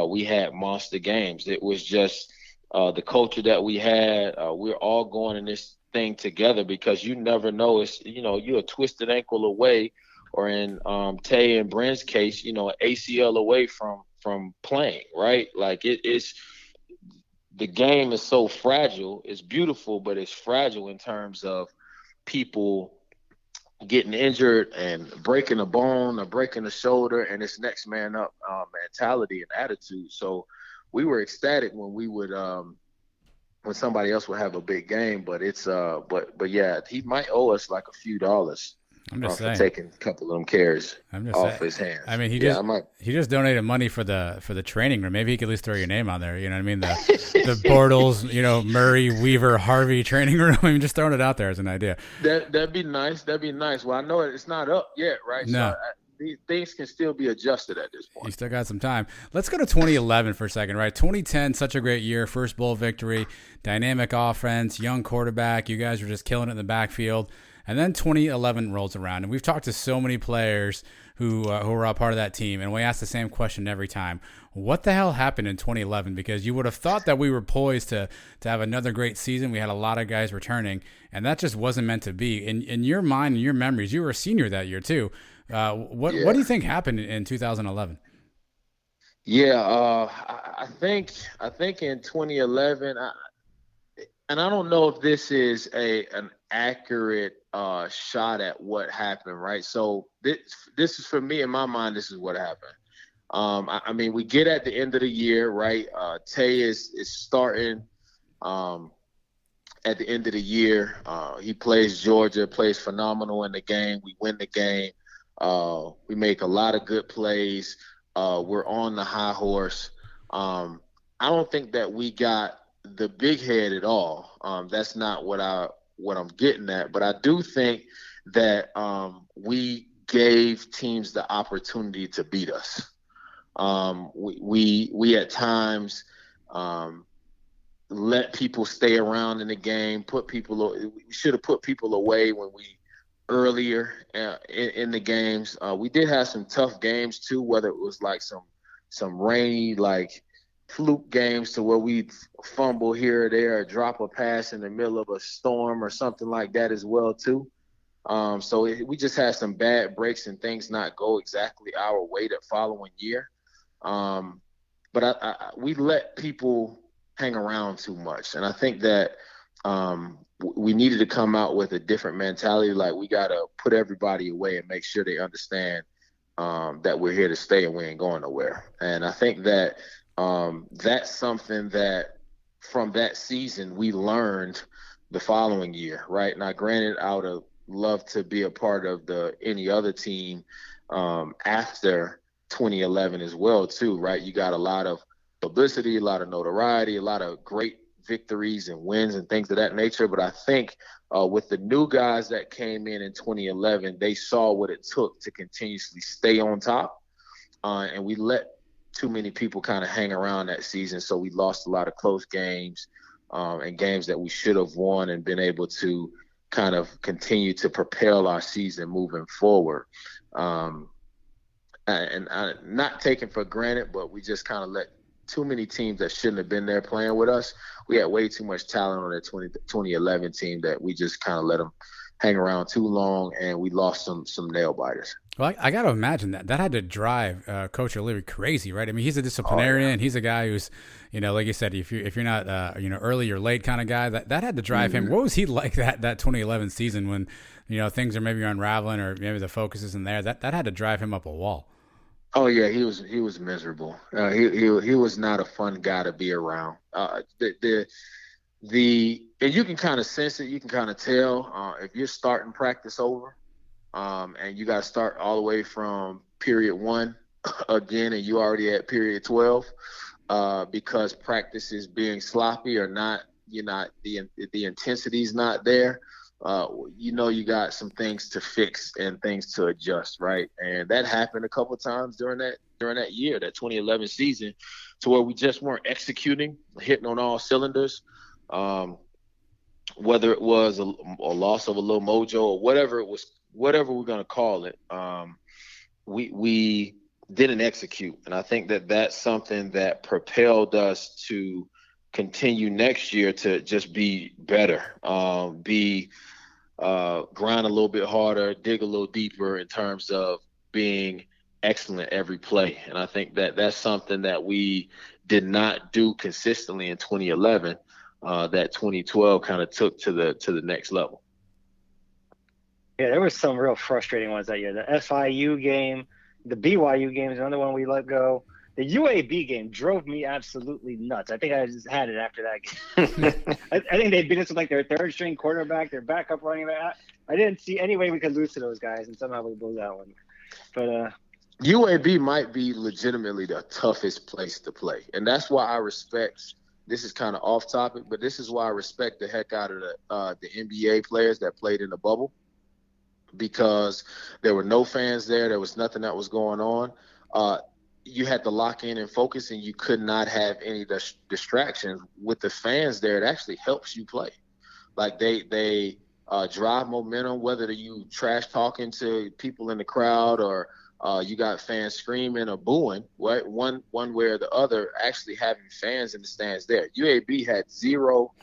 E: we had monster games. It was just the culture that we had. We're all going in this thing together because you never know. It's, you're a twisted ankle away, or in Tay and Brent's case, an ACL away from playing, right? Like, it's the game is so fragile. It's beautiful, but it's fragile in terms of people getting injured and breaking a bone or breaking a shoulder, and it's next man up mentality and attitude. So we were ecstatic when we would when somebody else will have a big game. But it's but yeah, he might owe us like a few dollars.
B: I'm just
E: for
B: saying.
E: taking a couple of them carries off
B: saying.
E: his hands.
B: I mean, he just donated money for the training room. Maybe he could at least throw your name on there. You know what I mean? The Bortles, Murray, Weaver, Harvey training room. I mean, just throwing it out there as an idea.
E: That'd be nice. Well, I know it's not up yet, right?
B: No.
E: So these things can still be adjusted at this point.
B: You still got some time. Let's go to 2011 for a second, right? 2010, such a great year, first bowl victory, dynamic offense, young quarterback. You guys were just killing it in the backfield. And then 2011 rolls around, and we've talked to so many players who were a part of that team, and we ask the same question every time. What the hell happened in 2011? Because you would have thought that we were poised to have another great season. We had a lot of guys returning, and that just wasn't meant to be. In your mind and your memories, you were a senior that year too. What do you think happened in 2011?
E: Yeah, I think in 2011, and I don't know if this is an accurate shot at what happened, right? So this is, for me, in my mind, this is what happened. I mean, we get at the end of the year, right? Tay is starting at the end of the year. He plays Georgia, plays phenomenal in the game. We win the game. We make a lot of good plays. We're on the high horse. I don't think that we got the big head at all. That's not what I'm getting at. But I do think that we gave teams the opportunity to beat us. We at times let people stay around in the game. We should have put people away when we earlier in the games. We did have some tough games too, whether it was like some rainy, like fluke games to where we fumble here or there, or drop a pass in the middle of a storm or something like that as well too. We just had some bad breaks and things not go exactly our way that following year. But we let people hang around too much, and I think that we needed to come out with a different mentality. Like, we got to put everybody away and make sure they understand that we're here to stay and we ain't going nowhere. And I think that that's something that from that season we learned the following year, right? Now, granted, I would have loved to be a part of any other team after 2011 as well too, right? You got a lot of publicity, a lot of notoriety, a lot of great victories and wins and things of that nature. But I think with the new guys that came in 2011, they saw what it took to continuously stay on top. And we let too many people kind of hang around that season. So we lost a lot of close games and games that we should have won and been able to kind of continue to propel our season moving forward. And not taken for granted, but we just kind of let too many teams that shouldn't have been there playing with us. We had way too much talent on that 2011 team that we just kind of let them hang around too long, and we lost some nail biters.
B: Well, I got to imagine that had to drive Coach O'Leary crazy, right? I mean, he's a disciplinarian.
E: Oh, yeah.
B: He's a guy who's, like you said, if you're not early or late kind of guy, that had to drive him. What was he like that 2011 season when things are maybe unraveling or maybe the focus isn't there? That had to drive him up a wall.
E: Oh yeah, he was miserable. He was not a fun guy to be around. And you can kind of sense it. You can kind of tell if you're starting practice over, and you got to start all the way from period 1 again, and you already at period 12, because practice is being sloppy or not. The intensity's not there. You got some things to fix and things to adjust, right? And that happened a couple of times during that year, that 2011 season, to where we just weren't executing, hitting on all cylinders. Whether it was a loss of a little mojo or whatever we're gonna call it, we didn't execute, and I think that that's something that propelled us to continue next year to just be better, grind a little bit harder, dig a little deeper in terms of being excellent every play. And I think that that's something that we did not do consistently in 2011, that 2012 kind of took to the next level.
C: Yeah, there was some real frustrating ones that year. The FIU game, the BYU game is another one we let go. The UAB game drove me absolutely nuts. I think I just had it after that game. I think they beat us with like their third string quarterback, their backup running back. I didn't see any way we could lose to those guys, and somehow we blew that one. But
E: UAB might be legitimately the toughest place to play. And that's why I respect – this is kind of off topic, but this is why I respect the heck out of the NBA players that played in the bubble, because there were no fans there. There was nothing that was going on. You had to lock in and focus, and you could not have any distractions. With the fans there, it actually helps you play. Like they drive momentum, whether you trash talking to people in the crowd or you got fans screaming or booing, right? One way or the other, actually having fans in the stands there. UAB had 0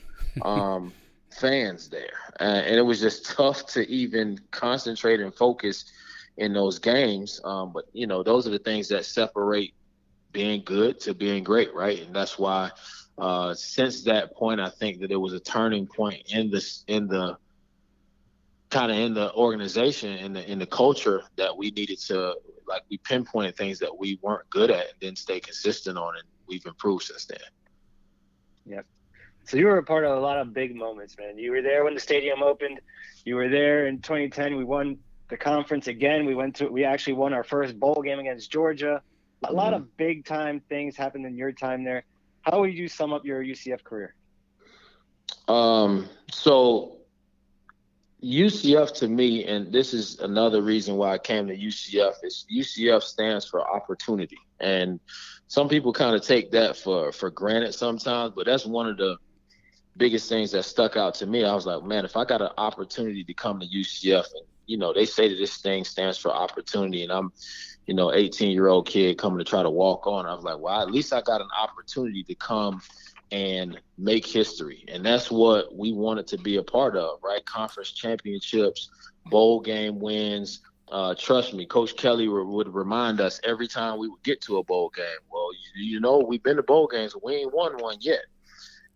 E: fans there, and it was just tough to even concentrate and focus in those games. But, you know, those are the things that separate being good to being great, right? And that's why since that point, I think that it was a turning point in the organization, in the culture, that we needed to, like, we pinpointed things that we weren't good at and then stay consistent on, and we've improved since then.
C: Yep. So you were a part of a lot of big moments, man. You were there when the stadium opened. You were there in 2010. We won the conference again. We actually won our first bowl game against Georgia. A lot of big time things happened in your time there. How would you sum up your UCF career?
E: So UCF to me, and this is another reason why I came to UCF, is UCF stands for opportunity. And some people kind of take that for granted sometimes, but that's one of the biggest things that stuck out to me. I was like, man, if I got an opportunity to come to UCF, and, you know, they say that this thing stands for opportunity, and I'm, 18-year-old kid coming to try to walk on. I was like, well, at least I got an opportunity to come and make history. And that's what we wanted to be a part of, right? Conference championships, bowl game wins. Trust me, Coach Kelly would remind us every time we would get to a bowl game, well, we've been to bowl games, but we ain't won one yet.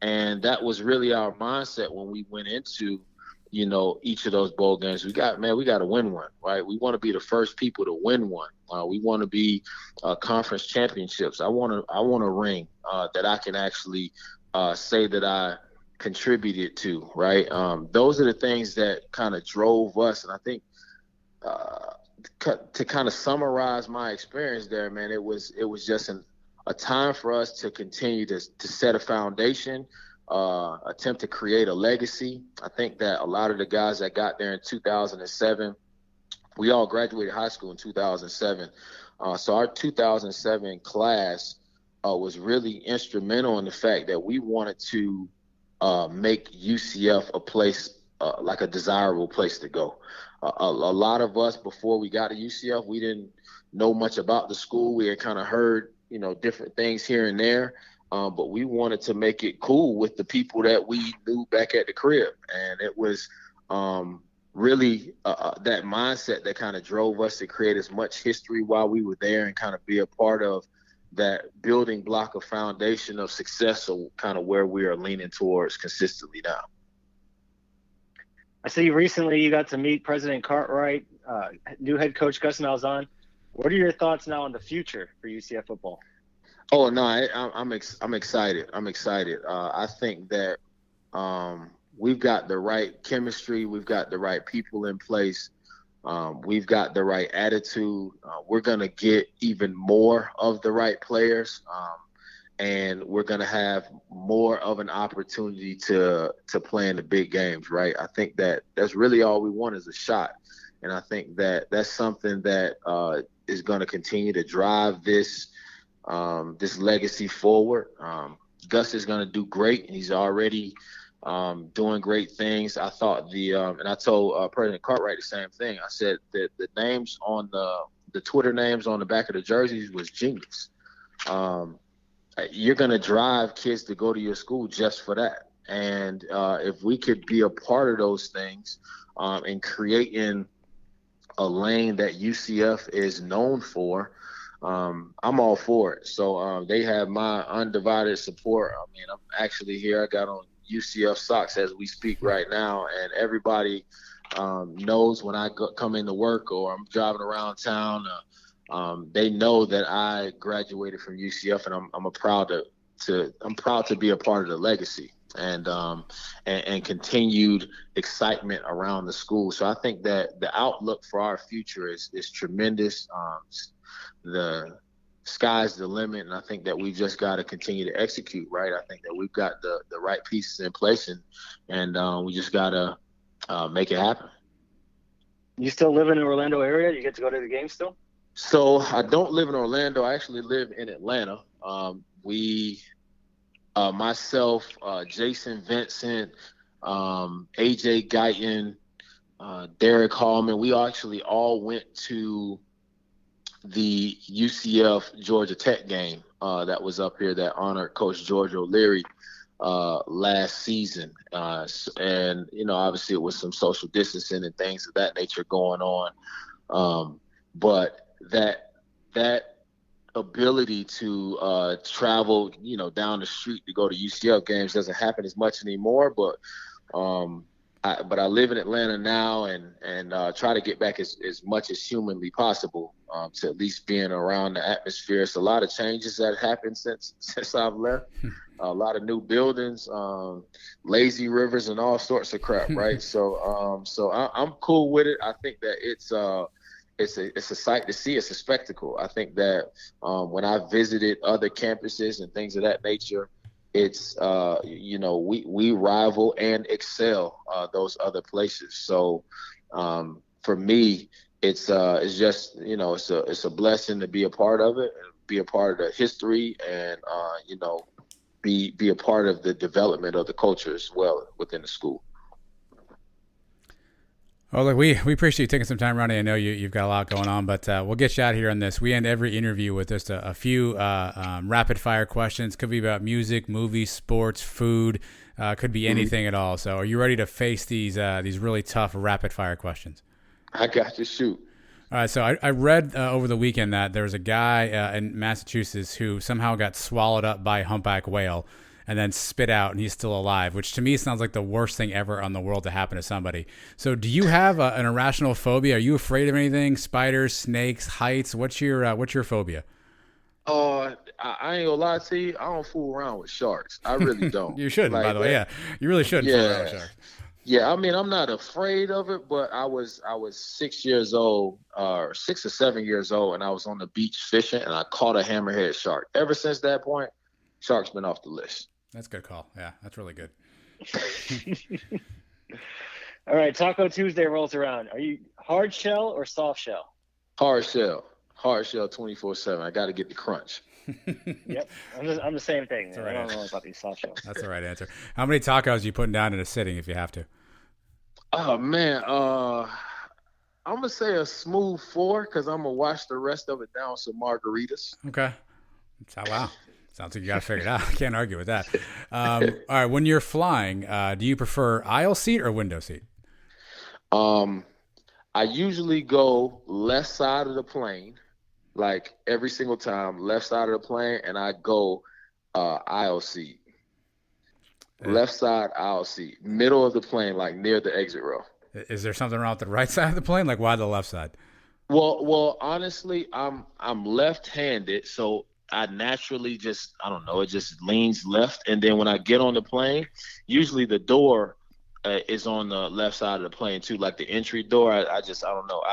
E: And that was really our mindset when we went into, each of those bowl games. We got to win one, right? We want to be the first people to win one. We want to be conference championships. I want a ring that I can actually say that I contributed to, right? Those are the things that kind of drove us. And I think to kind of summarize my experience there, man, it was just a time for us to continue to set a foundation, attempt to create a legacy. I think that a lot of the guys that got there in 2007, we all graduated high school in 2007. So our 2007 class was really instrumental in the fact that we wanted to make UCF a place, like a desirable place to go. A lot of us, before we got to UCF, we didn't know much about the school. We had kind of heard, different things here and there. But we wanted to make it cool with the people that we knew back at the crib. And it was really that mindset that kind of drove us to create as much history while we were there and kind of be a part of that building block of foundation of success, so kind of where we are leaning towards consistently now.
C: I see recently you got to meet President Cartwright, new head coach Gus Malzahn. What are your thoughts now on the future for UCF football?
E: Oh no, I'm excited. I'm excited. I think that we've got the right chemistry. We've got the right people in place. We've got the right attitude. We're gonna get even more of the right players, and we're gonna have more of an opportunity to play in the big games. Right? I think that that's really all we want is a shot, and I think that that's something that is going to continue to drive this legacy forward. Gus is going to do great, and he's already doing great things. I thought and I told President Cartwright the same thing. I said that the names on the Twitter names on the back of the jerseys was genius. You're going to drive kids to go to your school just for that. And if we could be a part of those things and creating a lane that UCF is known for, I'm all for it. So they have my undivided support. I mean, I'm actually here. I got on UCF socks as we speak right now, and everybody knows when I come into work or I'm driving around town, they know that I graduated from UCF, and I'm proud to be a part of the legacy and continued excitement around the school. So I think that the outlook for our future is tremendous. The sky's the limit, and I think that we've just got to continue to execute, right? I think that we've got the right pieces in place, and we just got to make it happen.
C: You still live in the Orlando area? You get to go to the game still?
E: So I don't live in Orlando. I actually live in Atlanta. Myself, Jason Vincent, AJ Guyton, Derek Hallman, we actually all went to the UCF Georgia Tech game that was up here that honored Coach George O'Leary last season. And, obviously it was some social distancing and things of that nature going on. But that ability to travel, down the street to go to UCF games doesn't happen as much anymore. But I live in Atlanta now and try to get back as much as humanly possible to at least being around the atmosphere. It's a lot of changes that happened since I've left. A lot of new buildings, lazy rivers, and all sorts of crap, right? So I'm cool with it. I think that it's a sight to see. It's a spectacle. I think that when I visited other campuses and things of that nature, it's we rival and excel those other places. So for me, it's just it's a blessing to be a part of it, and be a part of the history, and be a part of the development of the culture as well within the school.
B: Well, look, we appreciate you taking some time, Ronnie. I know you've got a lot going on, but we'll get you out here on this. We end every interview with just a few rapid-fire questions. Could be about music, movies, sports, food. Could be anything at all. So are you ready to face these really tough rapid-fire questions?
E: I got to shoot.
B: All right, so I read over the weekend that there was a guy in Massachusetts who somehow got swallowed up by a humpback whale and then spit out, and he's still alive, which to me sounds like the worst thing ever on the world to happen to somebody. So do you have an irrational phobia? Are you afraid of anything? Spiders, snakes, heights? What's your phobia?
E: I ain't gonna lie to you. I don't fool around with sharks. I really don't.
B: You shouldn't, by the way. Yeah, you really shouldn't fool around with sharks.
E: Yeah, I mean, I'm not afraid of it, but I was 6 years old, or 6 or 7 years old, and I was on the beach fishing, and I caught a hammerhead shark. Ever since that point, shark's been off the list.
B: That's a good call. Yeah, that's really good.
C: All right, Taco Tuesday rolls around. Are you hard shell or soft shell?
E: Hard shell 24/7. I got to get the crunch.
C: Yep, I'm the same thing.
B: Right.
C: I don't know about these soft shells.
B: That's the right answer. How many tacos are you putting down in a sitting if you have to?
E: Oh man, I'm gonna say a smooth 4 because I'm gonna wash the rest of it down with some margaritas.
B: Okay. Wow. Sounds like you got to figure it out. I can't argue with that. All right. When you're flying, do you prefer aisle seat or window seat?
E: I usually go left side of the plane, like every single time, left side of the plane, and I go aisle seat. Left side, aisle seat. Middle of the plane, like near the exit row.
B: Is there something wrong with the right side of the plane? Like, why the left side?
E: Well, honestly, I'm left-handed, so I naturally it just leans left. And then when I get on the plane, usually the door is on the left side of the plane too, like the entry door. I don't know.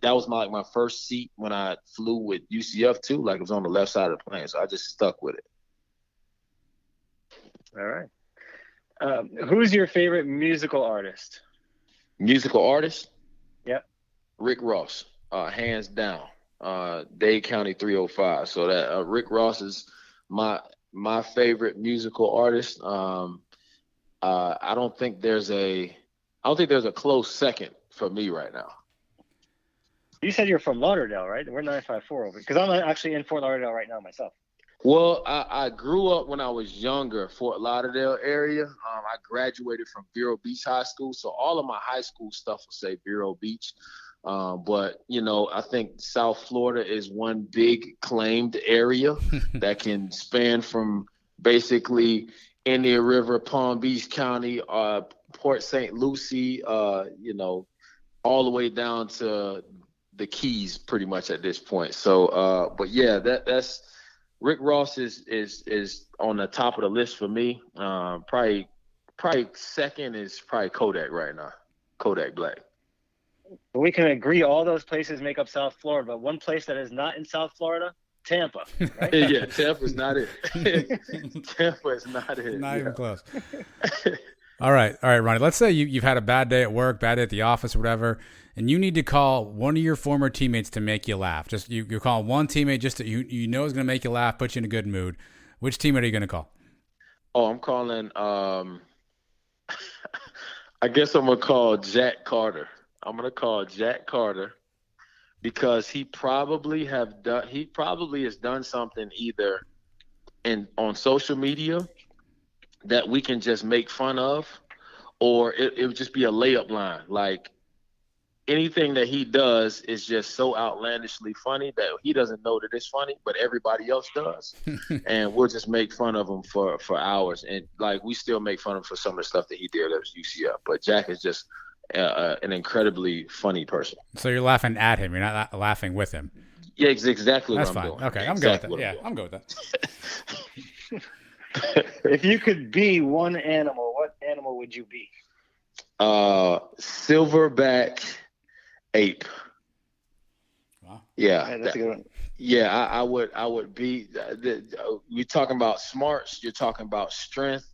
E: That was my first seat when I flew with UCF too. Like it was on the left side of the plane, so I just stuck with it.
C: All right. Who's your favorite musical artist?
E: Musical artist?
C: Yep.
E: Rick Ross, hands down. Dade County 305. So that Rick Ross is my favorite musical artist. I don't think there's a close second for me right now.
C: You said you're from Lauderdale, right? We're 954 over because I'm actually in Fort Lauderdale right now myself.
E: Well, I grew up when I was younger, Fort Lauderdale area. I graduated from Vero Beach High School, so all of my high school stuff will say Vero Beach. But I think South Florida is one big claimed area that can span from basically Indian River, Palm Beach County, Port St. Lucie, all the way down to the keys pretty much at this point. So, but yeah, that's Rick Ross is on the top of the list for me. Probably second is probably Kodak right now. Kodak Black.
C: We can agree all those places make up South Florida, but one place that is not in South Florida, Tampa. Right?
E: Yeah, Tampa's not it. Tampa is not it.
B: Not even close. All right, Ronnie. Let's say you've had a bad day at work, bad day at the office, or whatever, and you need to call one of your former teammates to make you laugh. Just you're calling one teammate just to, you know is going to make you laugh, put you in a good mood. Which teammate are you going to call?
E: Oh, I'm calling. I guess I'm gonna call Jack Carter. I'm gonna call Jack Carter because he probably has done something either on social media that we can just make fun of, or it would just be a layup line. Like anything that he does is just so outlandishly funny that he doesn't know that it's funny, but everybody else does. And we'll just make fun of him for hours. And like, we still make fun of him for some of the stuff that he did at UCF, but Jack is just an incredibly funny person.
B: So you're laughing at him. You're not laughing with him.
E: Yeah, exactly.
B: That's
E: what I'm
B: fine.
E: doing.
B: Okay. I'm
E: exactly
B: good with that. Yeah, I'm good with
C: that. If you could be one animal, what animal would you be?
E: Silverback ape.
B: Wow.
E: Yeah,
C: That's a good one.
E: Yeah, I would be. You're talking about smarts. You're talking about strength.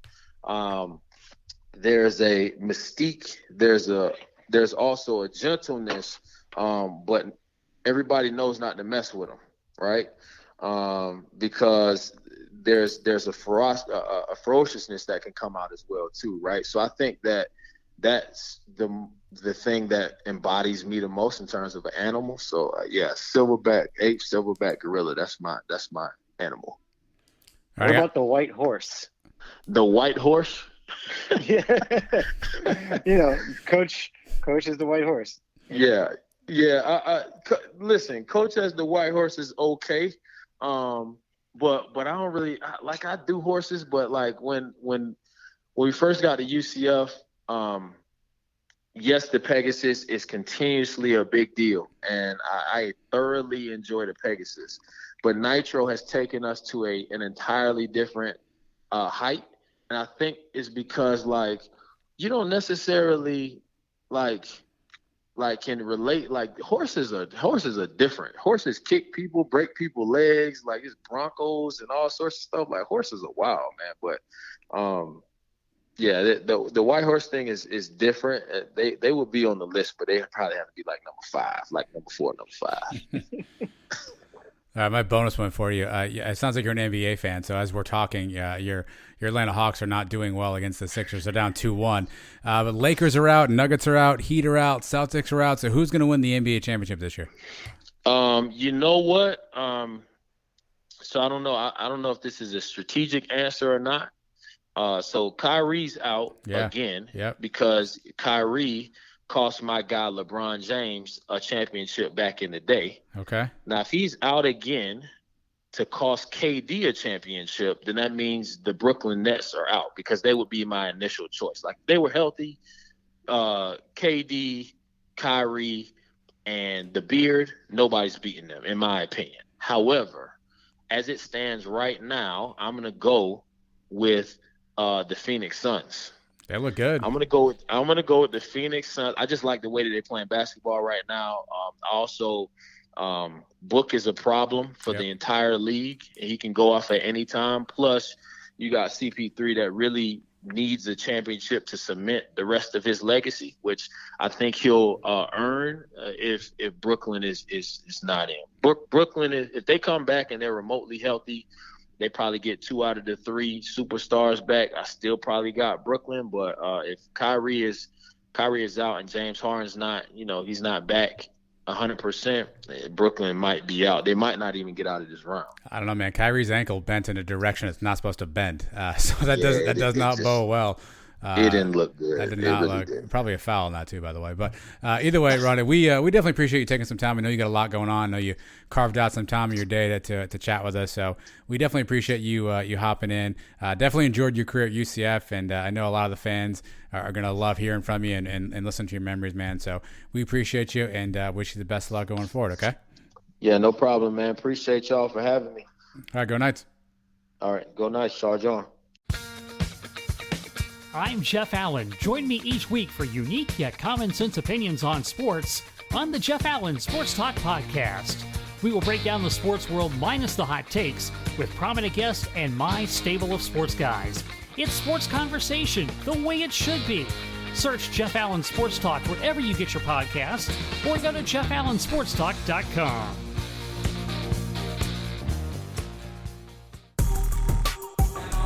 E: There's a mystique. There's also a gentleness. But everybody knows not to mess with them, right? Because there's a ferociousness that can come out as well too, right? So I think that's the thing that embodies me the most in terms of an animal. So yeah, silverback ape, silverback gorilla. That's my animal.
C: What about the white horse?
E: The white horse?
C: Yeah. Coach is the white horse.
E: Yeah. Listen, Coach as the white horse is okay. But I don't really I do horses, but like when we first got to UCF, yes, the Pegasus is continuously a big deal, and I thoroughly enjoy the Pegasus. But Nitro has taken us to an entirely different height, and I think it's because you don't necessarily can relate. Like horses are different. Horses kick people, break people's legs. Like it's Broncos and all sorts of stuff. Like horses are wild, man. But yeah, the white horse thing is different. They would be on the list, but they probably have to be like number 5, like number 4, number 5.
B: All right, my bonus one for you. It sounds like you're an NBA fan. So as we're talking, your Atlanta Hawks are not doing well against the Sixers. They're down 2-1. But Lakers are out, Nuggets are out, Heat are out, Celtics are out. So who's going to win the NBA championship this year?
E: You know what? So I don't know. I don't know if this is a strategic answer or not. So Kyrie's out again because Kyrie cost my guy LeBron James a championship back in the day.
B: Okay.
E: Now, if he's out again to cost KD a championship, then that means the Brooklyn Nets are out because they would be my initial choice. Like, they were healthy. KD, Kyrie, and the Beard, nobody's beating them, in my opinion. However, as it stands right now, I'm going to go with the Phoenix Suns.
B: They look good.
E: I'm gonna go with the Phoenix Suns. I just like the way that they're playing basketball right now. Also, Book is a problem for the entire league. He can go off at any time. Plus, you got CP3 that really needs a championship to cement the rest of his legacy, which I think he'll earn if Brooklyn is not in. Brooklyn if they come back and they're remotely healthy, they probably get 2 out of the 3 superstars back. I still probably got Brooklyn, but if Kyrie is out and James Harden's not, he's not back 100%, Brooklyn might be out. They might not even get out of this round.
B: I don't know, man. Kyrie's ankle bent in a direction it's not supposed to bend, so that does not bode well.
E: It didn't look good.
B: That did
E: It
B: not
E: really
B: look
E: didn't.
B: probably a foul on that too, by the way. But either way, Ronnie, we definitely appreciate you taking some time. I know you got a lot going on. I know you carved out some time of your day to chat with us. So we definitely appreciate you hopping in. Definitely enjoyed your career at UCF, and I know a lot of the fans are going to love hearing from you and listen to your memories, man. So we appreciate you and wish you the best of luck going forward. Okay.
E: Yeah, no problem, man. Appreciate y'all for having me.
B: All right, go Knights.
E: All right, go Knights. Charge on.
F: I'm Jeff Allen. Join me each week for unique yet common sense opinions on sports on the Jeff Allen Sports Talk Podcast. We will break down the sports world minus the hot takes with prominent guests and my stable of sports guys. It's sports conversation the way it should be. Search Jeff Allen Sports Talk wherever you get your podcasts or go to jeffallensportstalk.com.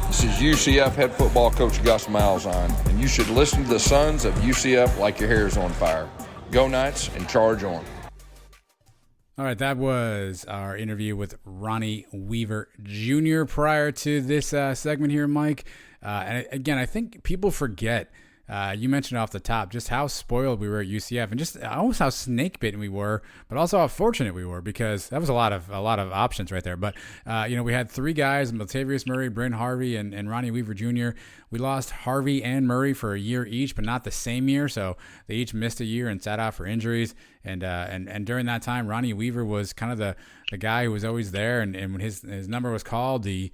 G: This is UCF head football coach Gus Malzahn, and you should listen to the Sons of UCF like your hair is on fire. Go Knights and charge on.
B: All right, that was our interview with Ronnie Weaver Jr. prior to this segment here, Mike. And again, I think people forget, you mentioned off the top, just how spoiled we were at UCF and just almost how snake bitten we were, but also how fortunate we were because that was a lot of options right there. But, we had three guys, Latavius Murray, Bryn Harvey, and Ronnie Weaver Jr. We lost Harvey and Murray for a year each, but not the same year. So they each missed a year and sat out for injuries. And during that time, Ronnie Weaver was kind of the guy who was always there. And when his number was called, he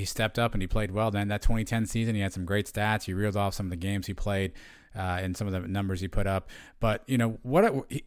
B: stepped up and he played well. Then that 2010 season, he had some great stats. He reeled off some of the games he played and some of the numbers he put up. But,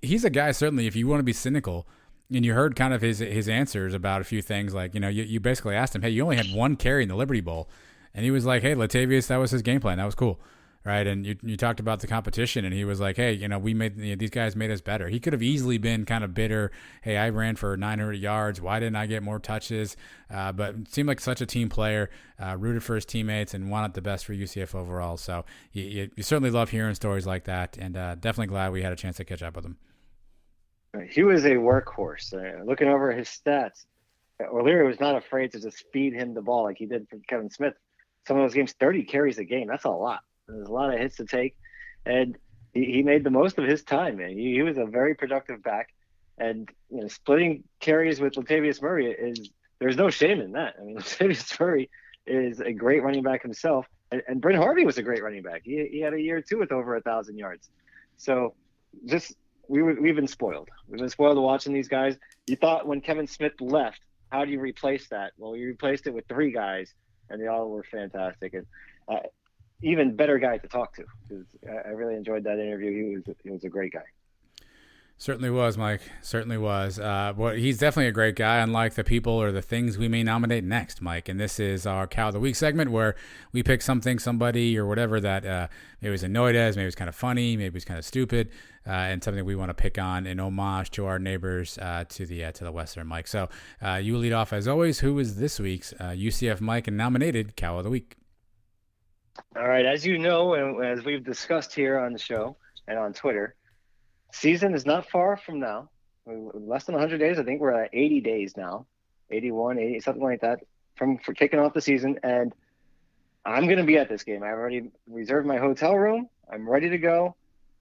B: he's a guy, certainly, if you want to be cynical, and you heard kind of his answers about a few things, like, you basically asked him, hey, you only had one carry in the Liberty Bowl. And he was like, hey, Latavius, that was his game plan. That was cool. Right. And you talked about the competition, and he was like, hey, we made these guys made us better. He could have easily been kind of bitter. Hey, I ran for 900 yards. Why didn't I get more touches? But it seemed like such a team player, rooted for his teammates and wanted the best for UCF overall. So you certainly love hearing stories like that, and definitely glad we had a chance to catch up with him.
C: He was a workhorse. Looking over his stats, O'Leary was not afraid to just feed him the ball like he did for Kevin Smith. Some of those games, 30 carries a game. That's a lot. There's a lot of hits to take, and he made the most of his time, man. He was a very productive back, and splitting carries with Latavius Murray there's no shame in that. I mean, Latavius Murray is a great running back himself, and Bryn Harvey was a great running back. He had a year or two with over 1,000 yards. So we've been spoiled. We've been spoiled watching these guys. You thought when Kevin Smith left, how do you replace that? Well, we replaced it with three guys, and they all were fantastic. And even better guy to talk to, because I really enjoyed that interview. He was a great guy.
B: Certainly was, Mike. Certainly was. He's definitely a great guy, unlike the people or the things we may nominate next, Mike. And this is our Cow of the Week segment where we pick something, somebody, or whatever that maybe was annoyed us, maybe it's kind of funny, maybe it's kind of stupid, and something we want to pick on in homage to our neighbors to the Western, Mike. So you lead off as always. Who is this week's UCF Mike and nominated Cow of the Week?
C: All right, as you know, and as we've discussed here on the show and on Twitter, season is not far from now. Less than 100 days. I think we're at 80 days now, 81, 80, something like that, for kicking off the season. And I'm going to be at this game. I've already reserved my hotel room. I'm ready to go.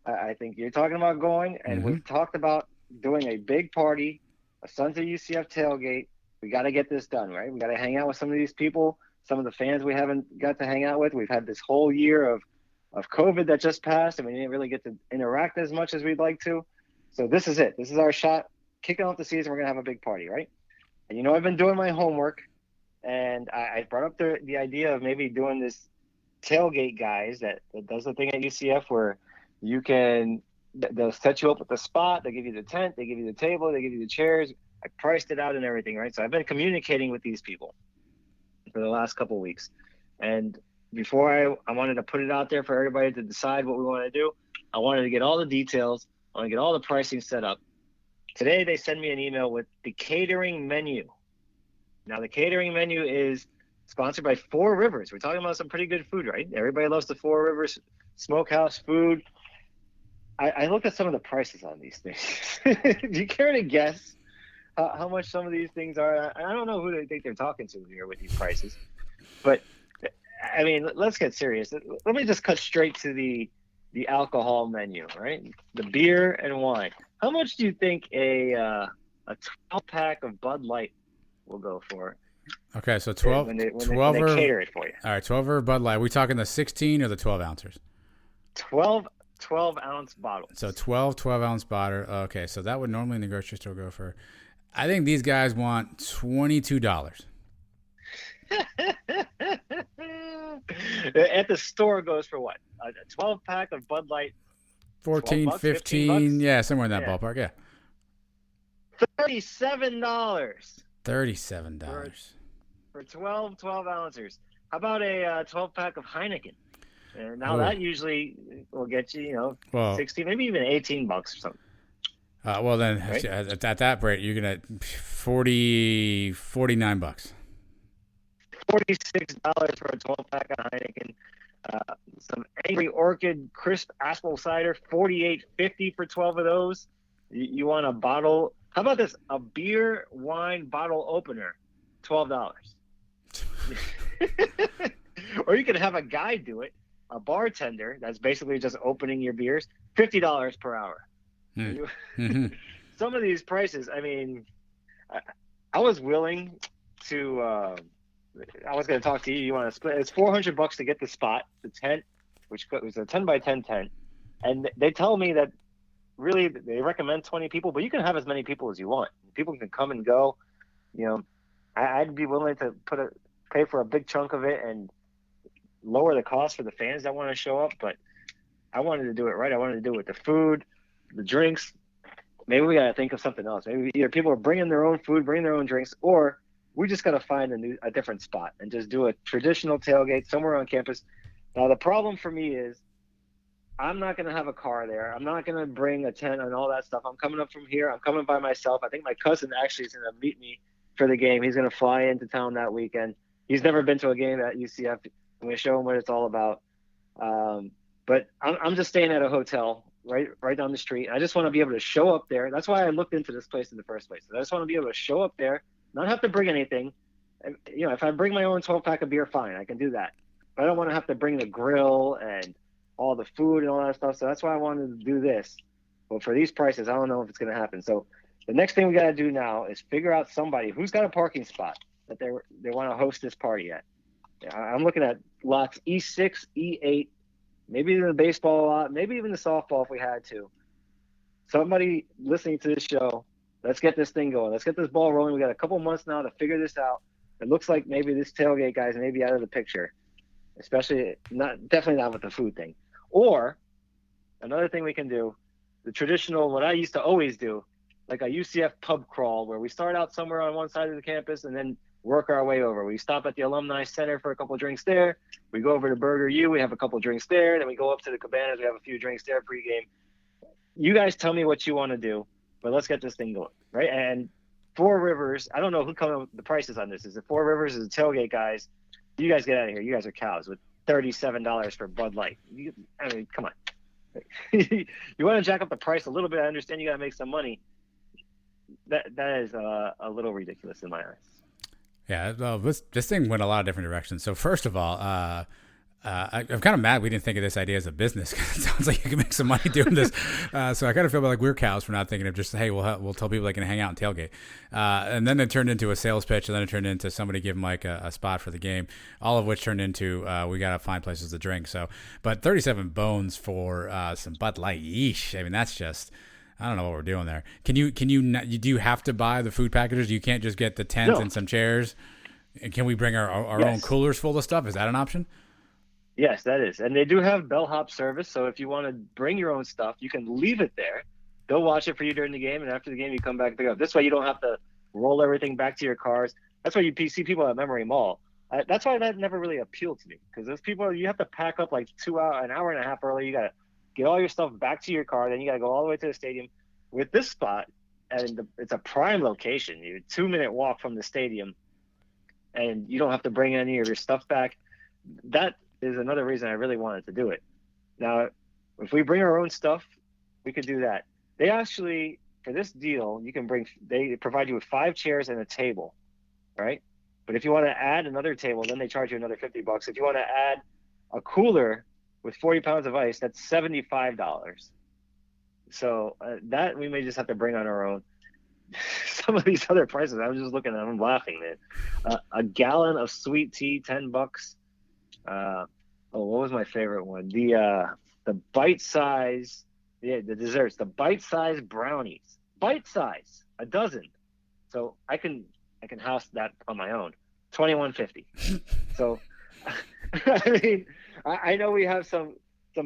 C: I think you're talking about going, and we've talked about doing a big party, a Sons of UCF tailgate. We got to get this done, right? We got to hang out with some of these people, some of the fans we haven't got to hang out with. We've had this whole year of COVID that just passed, and we didn't really get to interact as much as we'd like to. So this is it. This is our shot. Kicking off the season, we're going to have a big party, right? And I've been doing my homework, and I brought up the idea of maybe doing this tailgate, guys, that does the thing at UCF where they'll set you up with the spot, they give you the tent, they give you the table, they give you the chairs. I priced it out and everything, right? So I've been communicating with these people for the last couple of weeks. And before I wanted to put it out there for everybody to decide what we want to do, I wanted to get all the details. I want to get all the pricing set up. Today, they send me an email with the catering menu. Now, the catering menu is sponsored by Four Rivers. We're talking about some pretty good food, right? Everybody loves the Four Rivers Smokehouse food. I looked at some of the prices on these things. Do you care to guess how much some of these things are? I don't know who they think they're talking to here with these prices, but I mean, let's get serious. Let me just cut straight to the alcohol menu, right? The beer and wine. How much do you think a 12-pack of Bud Light will go for?
B: Okay, so 12,
C: when they
B: 12
C: cater it for you.
B: All right, 12 Bud Light. Are we talking the 16 or the 12 ounces?
C: 12-ounce bottles.
B: So 12-ounce bottle. Okay, so that would normally in the grocery store go for, I think these guys want $22.
C: At the store goes for what? A 12-pack of Bud Light.
B: 14,
C: bucks,
B: 15, yeah, somewhere in that
C: Yeah.
B: ballpark, yeah.
C: $37
B: $37.
C: for 12 ounces. How about a 12-pack of Heineken? Now
B: Ooh.
C: that usually will get you,
B: Well,
C: 16, maybe even $18 or something.
B: well then,
C: Right?
B: at that rate, you're gonna $49.
C: $46 for a 12-pack of Heineken. Some Angry Orchid crisp apple cider, $48.50 for 12 of those. You want a bottle? How about this? A beer wine bottle opener, $12. Or you can have a guy do it, a bartender that's basically just opening your beers, $50 per hour.
B: Mm-hmm.
C: Some of these prices, I mean, I was willing to. I was going to talk to you. You want to split? It's $400 to get the spot, the tent, which was a 10 by 10 tent, and they tell me that really they recommend 20 people, but you can have as many people as you want. People can come and go. I'd be willing to pay for a big chunk of it and lower the cost for the fans that want to show up. But I wanted to do it right. I wanted to do it with the food, the drinks. Maybe we got to think of something else. Maybe either people are bringing their own food, bringing their own drinks, or we just got to find a different spot and just do a traditional tailgate somewhere on campus. Now, the problem for me is I'm not going to have a car there. I'm not going to bring a tent and all that stuff. I'm coming up from here. I'm coming by myself. I think my cousin actually is going to meet me for the game. He's going to fly into town that weekend. He's never been to a game at UCF. I'm going to show him what it's all about. But I'm just staying at a hotel right down the street. I just want to be able to show up there. That's why I looked into this place in the first place. I just want to be able to show up there, not have to bring anything. And, if I bring my own 12-pack of beer, fine, I can do that. But I don't want to have to bring the grill and all the food and all that stuff. So that's why I wanted to do this. But for these prices, I don't know if it's going to happen. So the next thing we got to do now is figure out somebody who's got a parking spot that they want to host this party at. I'm looking at lots E6, E8, maybe even the baseball lot, maybe even the softball if we had to. Somebody listening to this show, let's get this thing going. Let's get this ball rolling. We got a couple months now to figure this out. It looks like maybe this tailgate guy's maybe out of the picture, definitely not with the food thing. Or another thing we can do, the traditional, what I used to always do, like a UCF pub crawl where we start out somewhere on one side of the campus and then work our way over. We stop at the Alumni Center for a couple of drinks there. We go over to Burger U. We have a couple of drinks there. Then we go up to the Cabanas. We have a few drinks there pregame. You guys tell me what you want to do, but let's get this thing going, right? And Four Rivers, I don't know who come up with the prices on this. Is it Four Rivers? Is it tailgate guys? You guys get out of here. You guys are cows with $37 for Bud Light. I mean, come on. You want to jack up the price a little bit. I understand you got to make some money. That is a little ridiculous in my eyes.
B: Yeah, this thing went a lot of different directions. So first of all, I'm kind of mad we didn't think of this idea as a business because it sounds like you can make some money doing this. So I kind of feel like we're cows for not thinking of just, hey, we'll tell people they can hang out and tailgate. And then it turned into a sales pitch, and then it turned into somebody giving Mike a spot for the game, all of which turned into we got to find places to drink. So, but 37 bones for some Bud Light, yeesh. I mean, that's just, I don't know what we're doing there. Do you have to buy the food packages? You can't just get the tent and some chairs? And can we bring our own coolers full of stuff? Is that an option?
C: Yes, that is. And they do have bellhop service. So if you want to bring your own stuff, you can leave it there. They'll watch it for you during the game. And after the game, you come back and pick it up. This way you don't have to roll everything back to your cars. That's why you see people at Memory Mall. That's why that never really appealed to me. Because those people, you have to pack up like an hour and a half early. You got to get all your stuff back to your car. Then you got to go all the way to the stadium. With this spot, and it's a prime location. You're a 2-minute walk from the stadium. And you don't have to bring any of your stuff back. That is another reason I really wanted to do it. Now, if we bring our own stuff, we could do that. They actually, for this deal, they provide you with 5 chairs and a table, right? But if you want to add another table, then they charge you another $50. If you want to add a cooler with 40 pounds of ice, that's $75. So that we may just have to bring on our own. Some of these other prices, I was just looking at them, I'm laughing, man. A gallon of sweet tea, $10. What was my favorite one? The bite size, the desserts, the bite size brownies, bite size, a dozen. So I can house that on my own. $21.50. So, I mean, I know we have some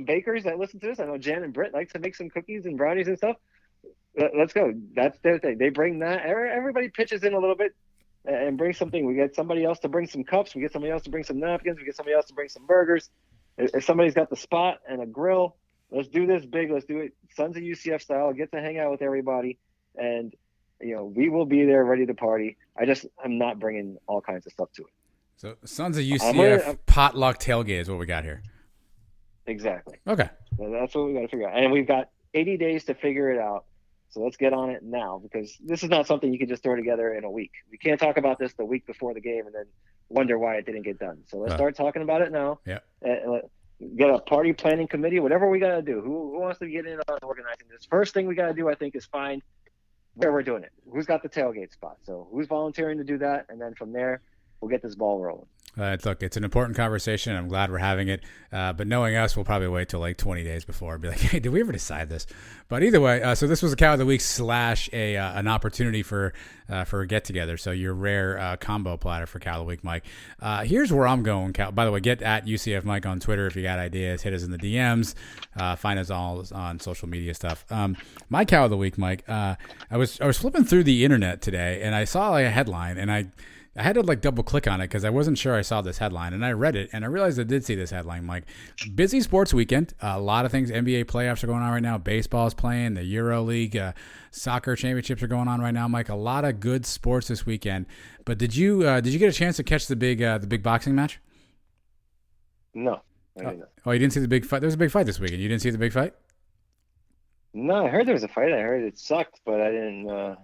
C: bakers that listen to this. I know Jan and Britt like to make some cookies and brownies and stuff. Let's go. That's their thing. They bring that. Everybody pitches in a little bit and brings something. We get somebody else to bring some cups. We get somebody else to bring some napkins. We get somebody else to bring some burgers. If somebody's got the spot and a grill, let's do this big. Let's do it Sons of UCF style. Get to hang out with everybody. And, we will be there ready to party. I'm not bringing all kinds of stuff to it.
B: So Sons of UCF potluck tailgate is what we got here.
C: Exactly.
B: Okay.
C: So that's what we got to figure out. And we've got 80 days to figure it out. So let's get on it now, because this is not something you can just throw together in a week. We can't talk about this the week before the game and then wonder why it didn't get done. So let's start talking about it now.
B: Yeah.
C: Get a party planning committee, whatever we got to do. Who wants to get in on organizing this? First thing we got to do, I think, is find where we're doing it. Who's got the tailgate spot? So who's volunteering to do that? And then from there, we'll get this ball rolling.
B: Look, it's an important conversation. I'm glad we're having it. But knowing us, we'll probably wait till like 20 days before and be like, hey, did we ever decide this? But either way, so this was a Cow of the Week / an opportunity for a get-together. So your rare combo platter for Cow of the Week, Mike. Here's where I'm going, Cal. By the way, get at UCF Mike on Twitter if you got ideas. Hit us in the DMs. Find us all on social media stuff. My Cow of the Week, Mike, I was flipping through the internet today, and I saw like a headline, and I had to like double click on it because I wasn't sure I saw this headline, and I read it and I realized I did see this headline. Mike, busy sports weekend. A lot of things. NBA playoffs are going on right now. Baseball's playing. The Euro League, soccer championships are going on right now. Mike, a lot of good sports this weekend. But did you get a chance to catch the big boxing match?
C: No, I didn't.
B: Oh, you didn't see the big fight? There was a big fight this weekend. You didn't see the big fight?
C: No, I heard there was a fight. I heard it sucked, but I didn't. No,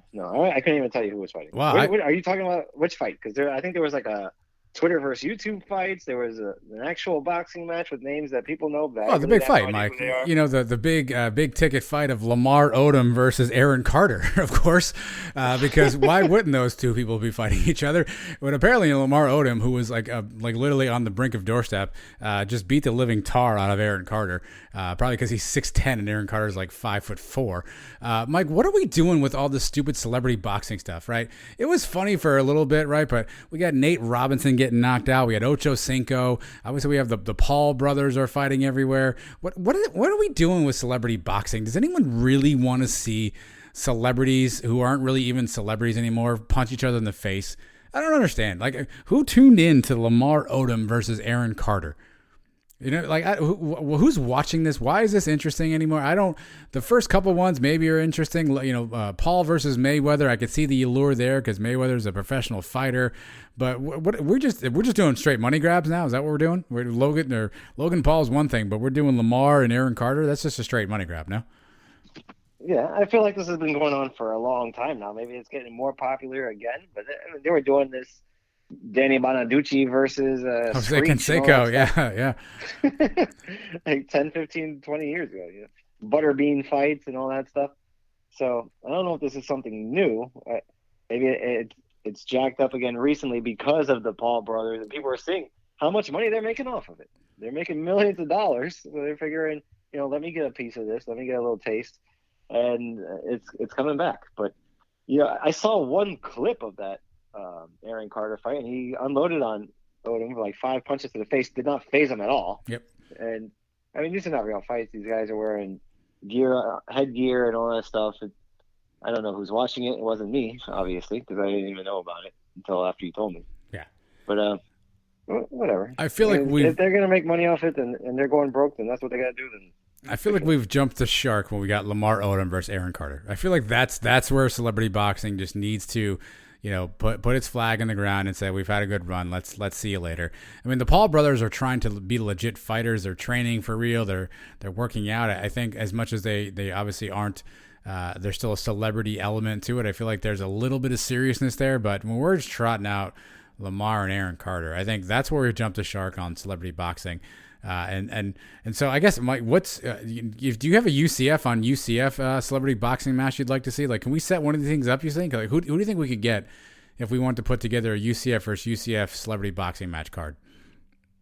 C: I couldn't even tell you who was fighting.
B: Well,
C: are you talking about which fight? Because I think there was like a Twitter versus YouTube fights. There was an actual boxing match with names that people know.
B: Oh, the big fight, Mike. The big ticket fight of Lamar Odom versus Aaron Carter, of course, because why wouldn't those two people be fighting each other? But apparently Lamar Odom, who was like literally on the brink of doorstep, just beat the living tar out of Aaron Carter, probably because he's 6'10" and Aaron Carter's like 5'4". Mike, what are we doing with all this stupid celebrity boxing stuff, right? It was funny for a little bit, right? But we got Nate Robinson getting knocked out. We had Ocho Cinco. Obviously, we have the Paul brothers are fighting everywhere. What are we doing with celebrity boxing? Does anyone really want to see celebrities who aren't really even celebrities anymore punch each other in the face? I don't understand. Like, who tuned in to Lamar Odom versus Aaron Carter? Who's watching this? Why is this interesting anymore? The first couple ones maybe are interesting. Paul versus Mayweather. I could see the allure there because Mayweather's a professional fighter. But we're just doing straight money grabs now. Is that what we're doing? Logan Paul's one thing, but we're doing Lamar and Aaron Carter. That's just a straight money grab now.
C: Yeah, I feel like this has been going on for a long time now. Maybe it's getting more popular again. But they were doing this. Danny Bonaducci versus
B: Jose Canseco, yeah.
C: Like 10, 15, 20 years ago. Butterbean fights and all that stuff. So I don't know if this is something new. Maybe it's jacked up again recently because of the Paul brothers, and people are seeing how much money they're making off of it. They're making millions of dollars, so they're figuring, let me get a piece of this, let me get a little taste, and it's coming back. But I saw one clip of that Aaron Carter fight, and he unloaded on Odom for like 5 punches to the face. Did not phase him at all.
B: Yep.
C: And I mean, these are not real fights. These guys are wearing headgear and all that stuff. I don't know who's watching it. It wasn't me, obviously, because I didn't even know about it until after you told me.
B: Yeah.
C: But whatever.
B: I feel like
C: if they're gonna make money off it, and they're going broke, then that's what they gotta do. Then
B: I feel like we've jumped the shark when we got Lamar Odom versus Aaron Carter. I feel like that's where celebrity boxing just needs to, put its flag in the ground and say, we've had a good run. Let's see you later. I mean, the Paul brothers are trying to be legit fighters. They're training for real. They're working out. I think as much as they obviously aren't, there's still a celebrity element to it. I feel like there's a little bit of seriousness there, but when we're just trotting out Lamar and Aaron Carter. I think that's where we jumped the shark on celebrity boxing. And so I guess, Mike, do you have a UCF on UCF celebrity boxing match you'd like to see? Like, can we set one of these things up, you think? Like, who do you think we could get if we want to put together a UCF versus UCF celebrity boxing match card?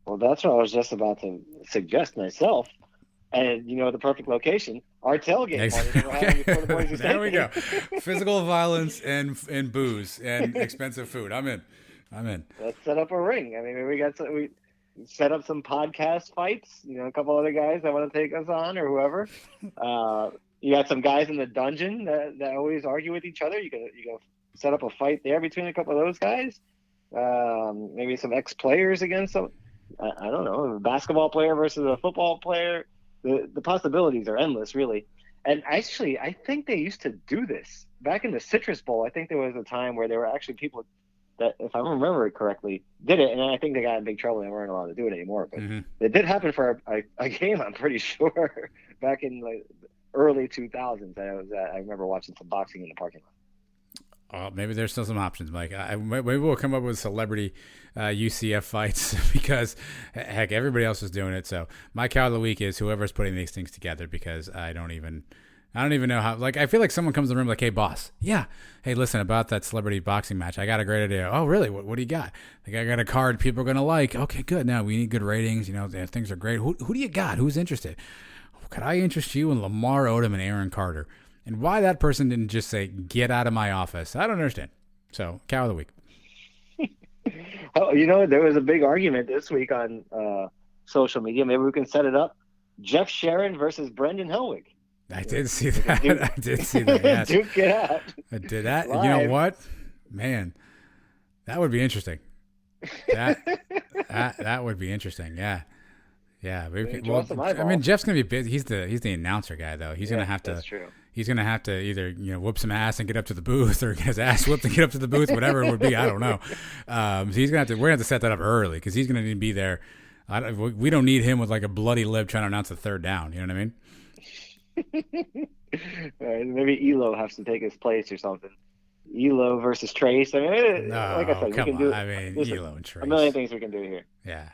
C: Well, that's what I was just about to suggest myself. And, the perfect location, our tailgate party.
B: There we go. Physical violence and booze and expensive food. I'm in.
C: Let's set up a ring. I mean, we set up some podcast fights, a couple other guys that want to take us on or whoever. You got some guys in the dungeon that always argue with each other. You can set up a fight there between a couple of those guys. Maybe some ex-players against some, I don't know, a basketball player versus a football player. The possibilities are endless, really. And actually, I think they used to do this back in the Citrus Bowl. I think there was a time where there were actually people that, if I remember it correctly, did it. And I think they got in big trouble and weren't allowed to do it anymore. But it did happen for a game, I'm pretty sure, back in the early 2000s. I remember watching some boxing in the parking lot.
B: Oh, maybe there's still some options, Mike. Maybe we'll come up with celebrity UCF fights because, heck, everybody else is doing it. So my cow of the week is whoever's putting these things together, because I don't even know how. Like, I feel like someone comes in the room like, "Hey, boss, hey, listen, about that celebrity boxing match, I got a great idea." "Oh, really? What do you got?" "Like, I got a card people are gonna like." "Okay, good. Now we need good ratings. Things are great. Who do you got? Who's interested?" "Could I interest you in Lamar Odom and Aaron Carter?" And why that person didn't just say, "Get out of my office," I don't understand. So, cow of the week.
C: Oh, there was a big argument this week on social media. Maybe we can set it up. Jeff Sharon versus Brendan Helwig.
B: I did see that. I did see that. Yes.
C: Duke it out.
B: I did that.
C: Live.
B: You know what, man? That would be interesting. That would be interesting. Yeah. Yeah. Jeff's gonna be busy. He's the announcer guy, though. He's gonna have to.
C: That's true.
B: He's gonna have to either whoop some ass and get up to the booth, or get his ass whooped and get up to the booth, whatever it would be. I don't know. So we're gonna have to set that up early, because he's gonna need to be there. We don't need him with like a bloody lip trying to announce a third down. You know what I mean?
C: Maybe Elo has to take his place or something. Elo versus Trace. I mean, like I said, we can do.
B: Elo and Trace.
C: A million things we can do here.
B: Yeah,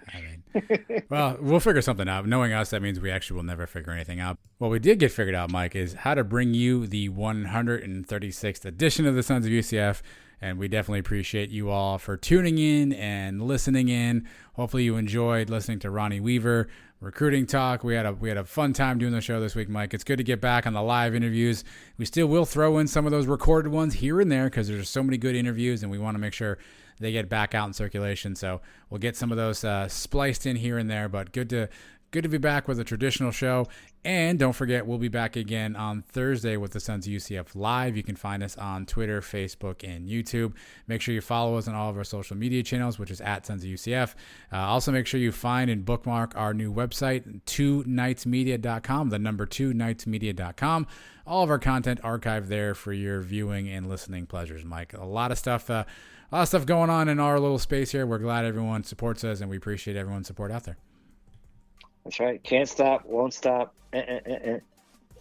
B: well, we'll figure something out. Knowing us, that means we actually will never figure anything out. What we did get figured out, Mike, is how to bring you the 136th edition of the Sons of UCF. And we definitely appreciate you all for tuning in and listening in. Hopefully you enjoyed listening to Ronnie Weaver, recruiting talk. We had a fun time doing the show this week, Mike. It's good to get back on the live interviews. We still will throw in some of those recorded ones here and there, because there's so many good interviews, and we want to make sure they get back out in circulation. So we'll get some of those spliced in here and there. But good to be back with a traditional show. And don't forget, we'll be back again on Thursday with the Sons of UCF Live. You can find us on Twitter, Facebook, and YouTube. Make sure you follow us on all of our social media channels, which is at Sons of UCF. Also, make sure you find and bookmark our new website, 2nightsmedia.com, the number 2nightsmedia.com. All of our content archived there for your viewing and listening pleasures, Mike. A lot of stuff going on in our little space here. We're glad everyone supports us, and we appreciate everyone's support out there.
C: That's right. Can't stop, won't stop.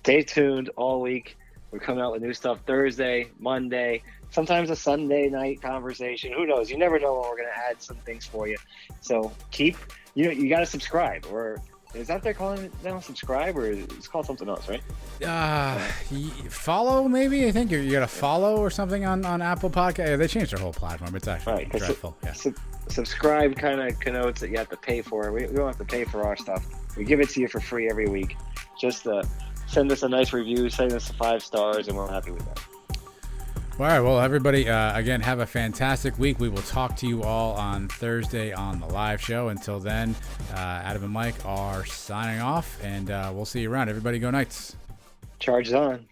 C: Stay tuned all week. We're coming out with new stuff Thursday, Monday, sometimes a Sunday night conversation. Who knows? You never know when we're going to add some things for you. So you got to subscribe. Or is that they're calling it now? Subscribe, or it's called something else, right?
B: Follow, maybe. I think you got to follow or something on Apple Podcast. Yeah, they changed their whole platform. It's actually dreadful.
C: Subscribe kind of connotes that you have to pay for it. We don't have to pay for our stuff. We give it to you for free every week. Just send us a nice review, send us 5 stars, and we're happy with that.
B: All right, well, everybody, again, have a fantastic week. We will talk to you all on Thursday on the live show. Until then, Adam and Mike are signing off, and we'll see you around. Everybody go Knights.
C: Charge on.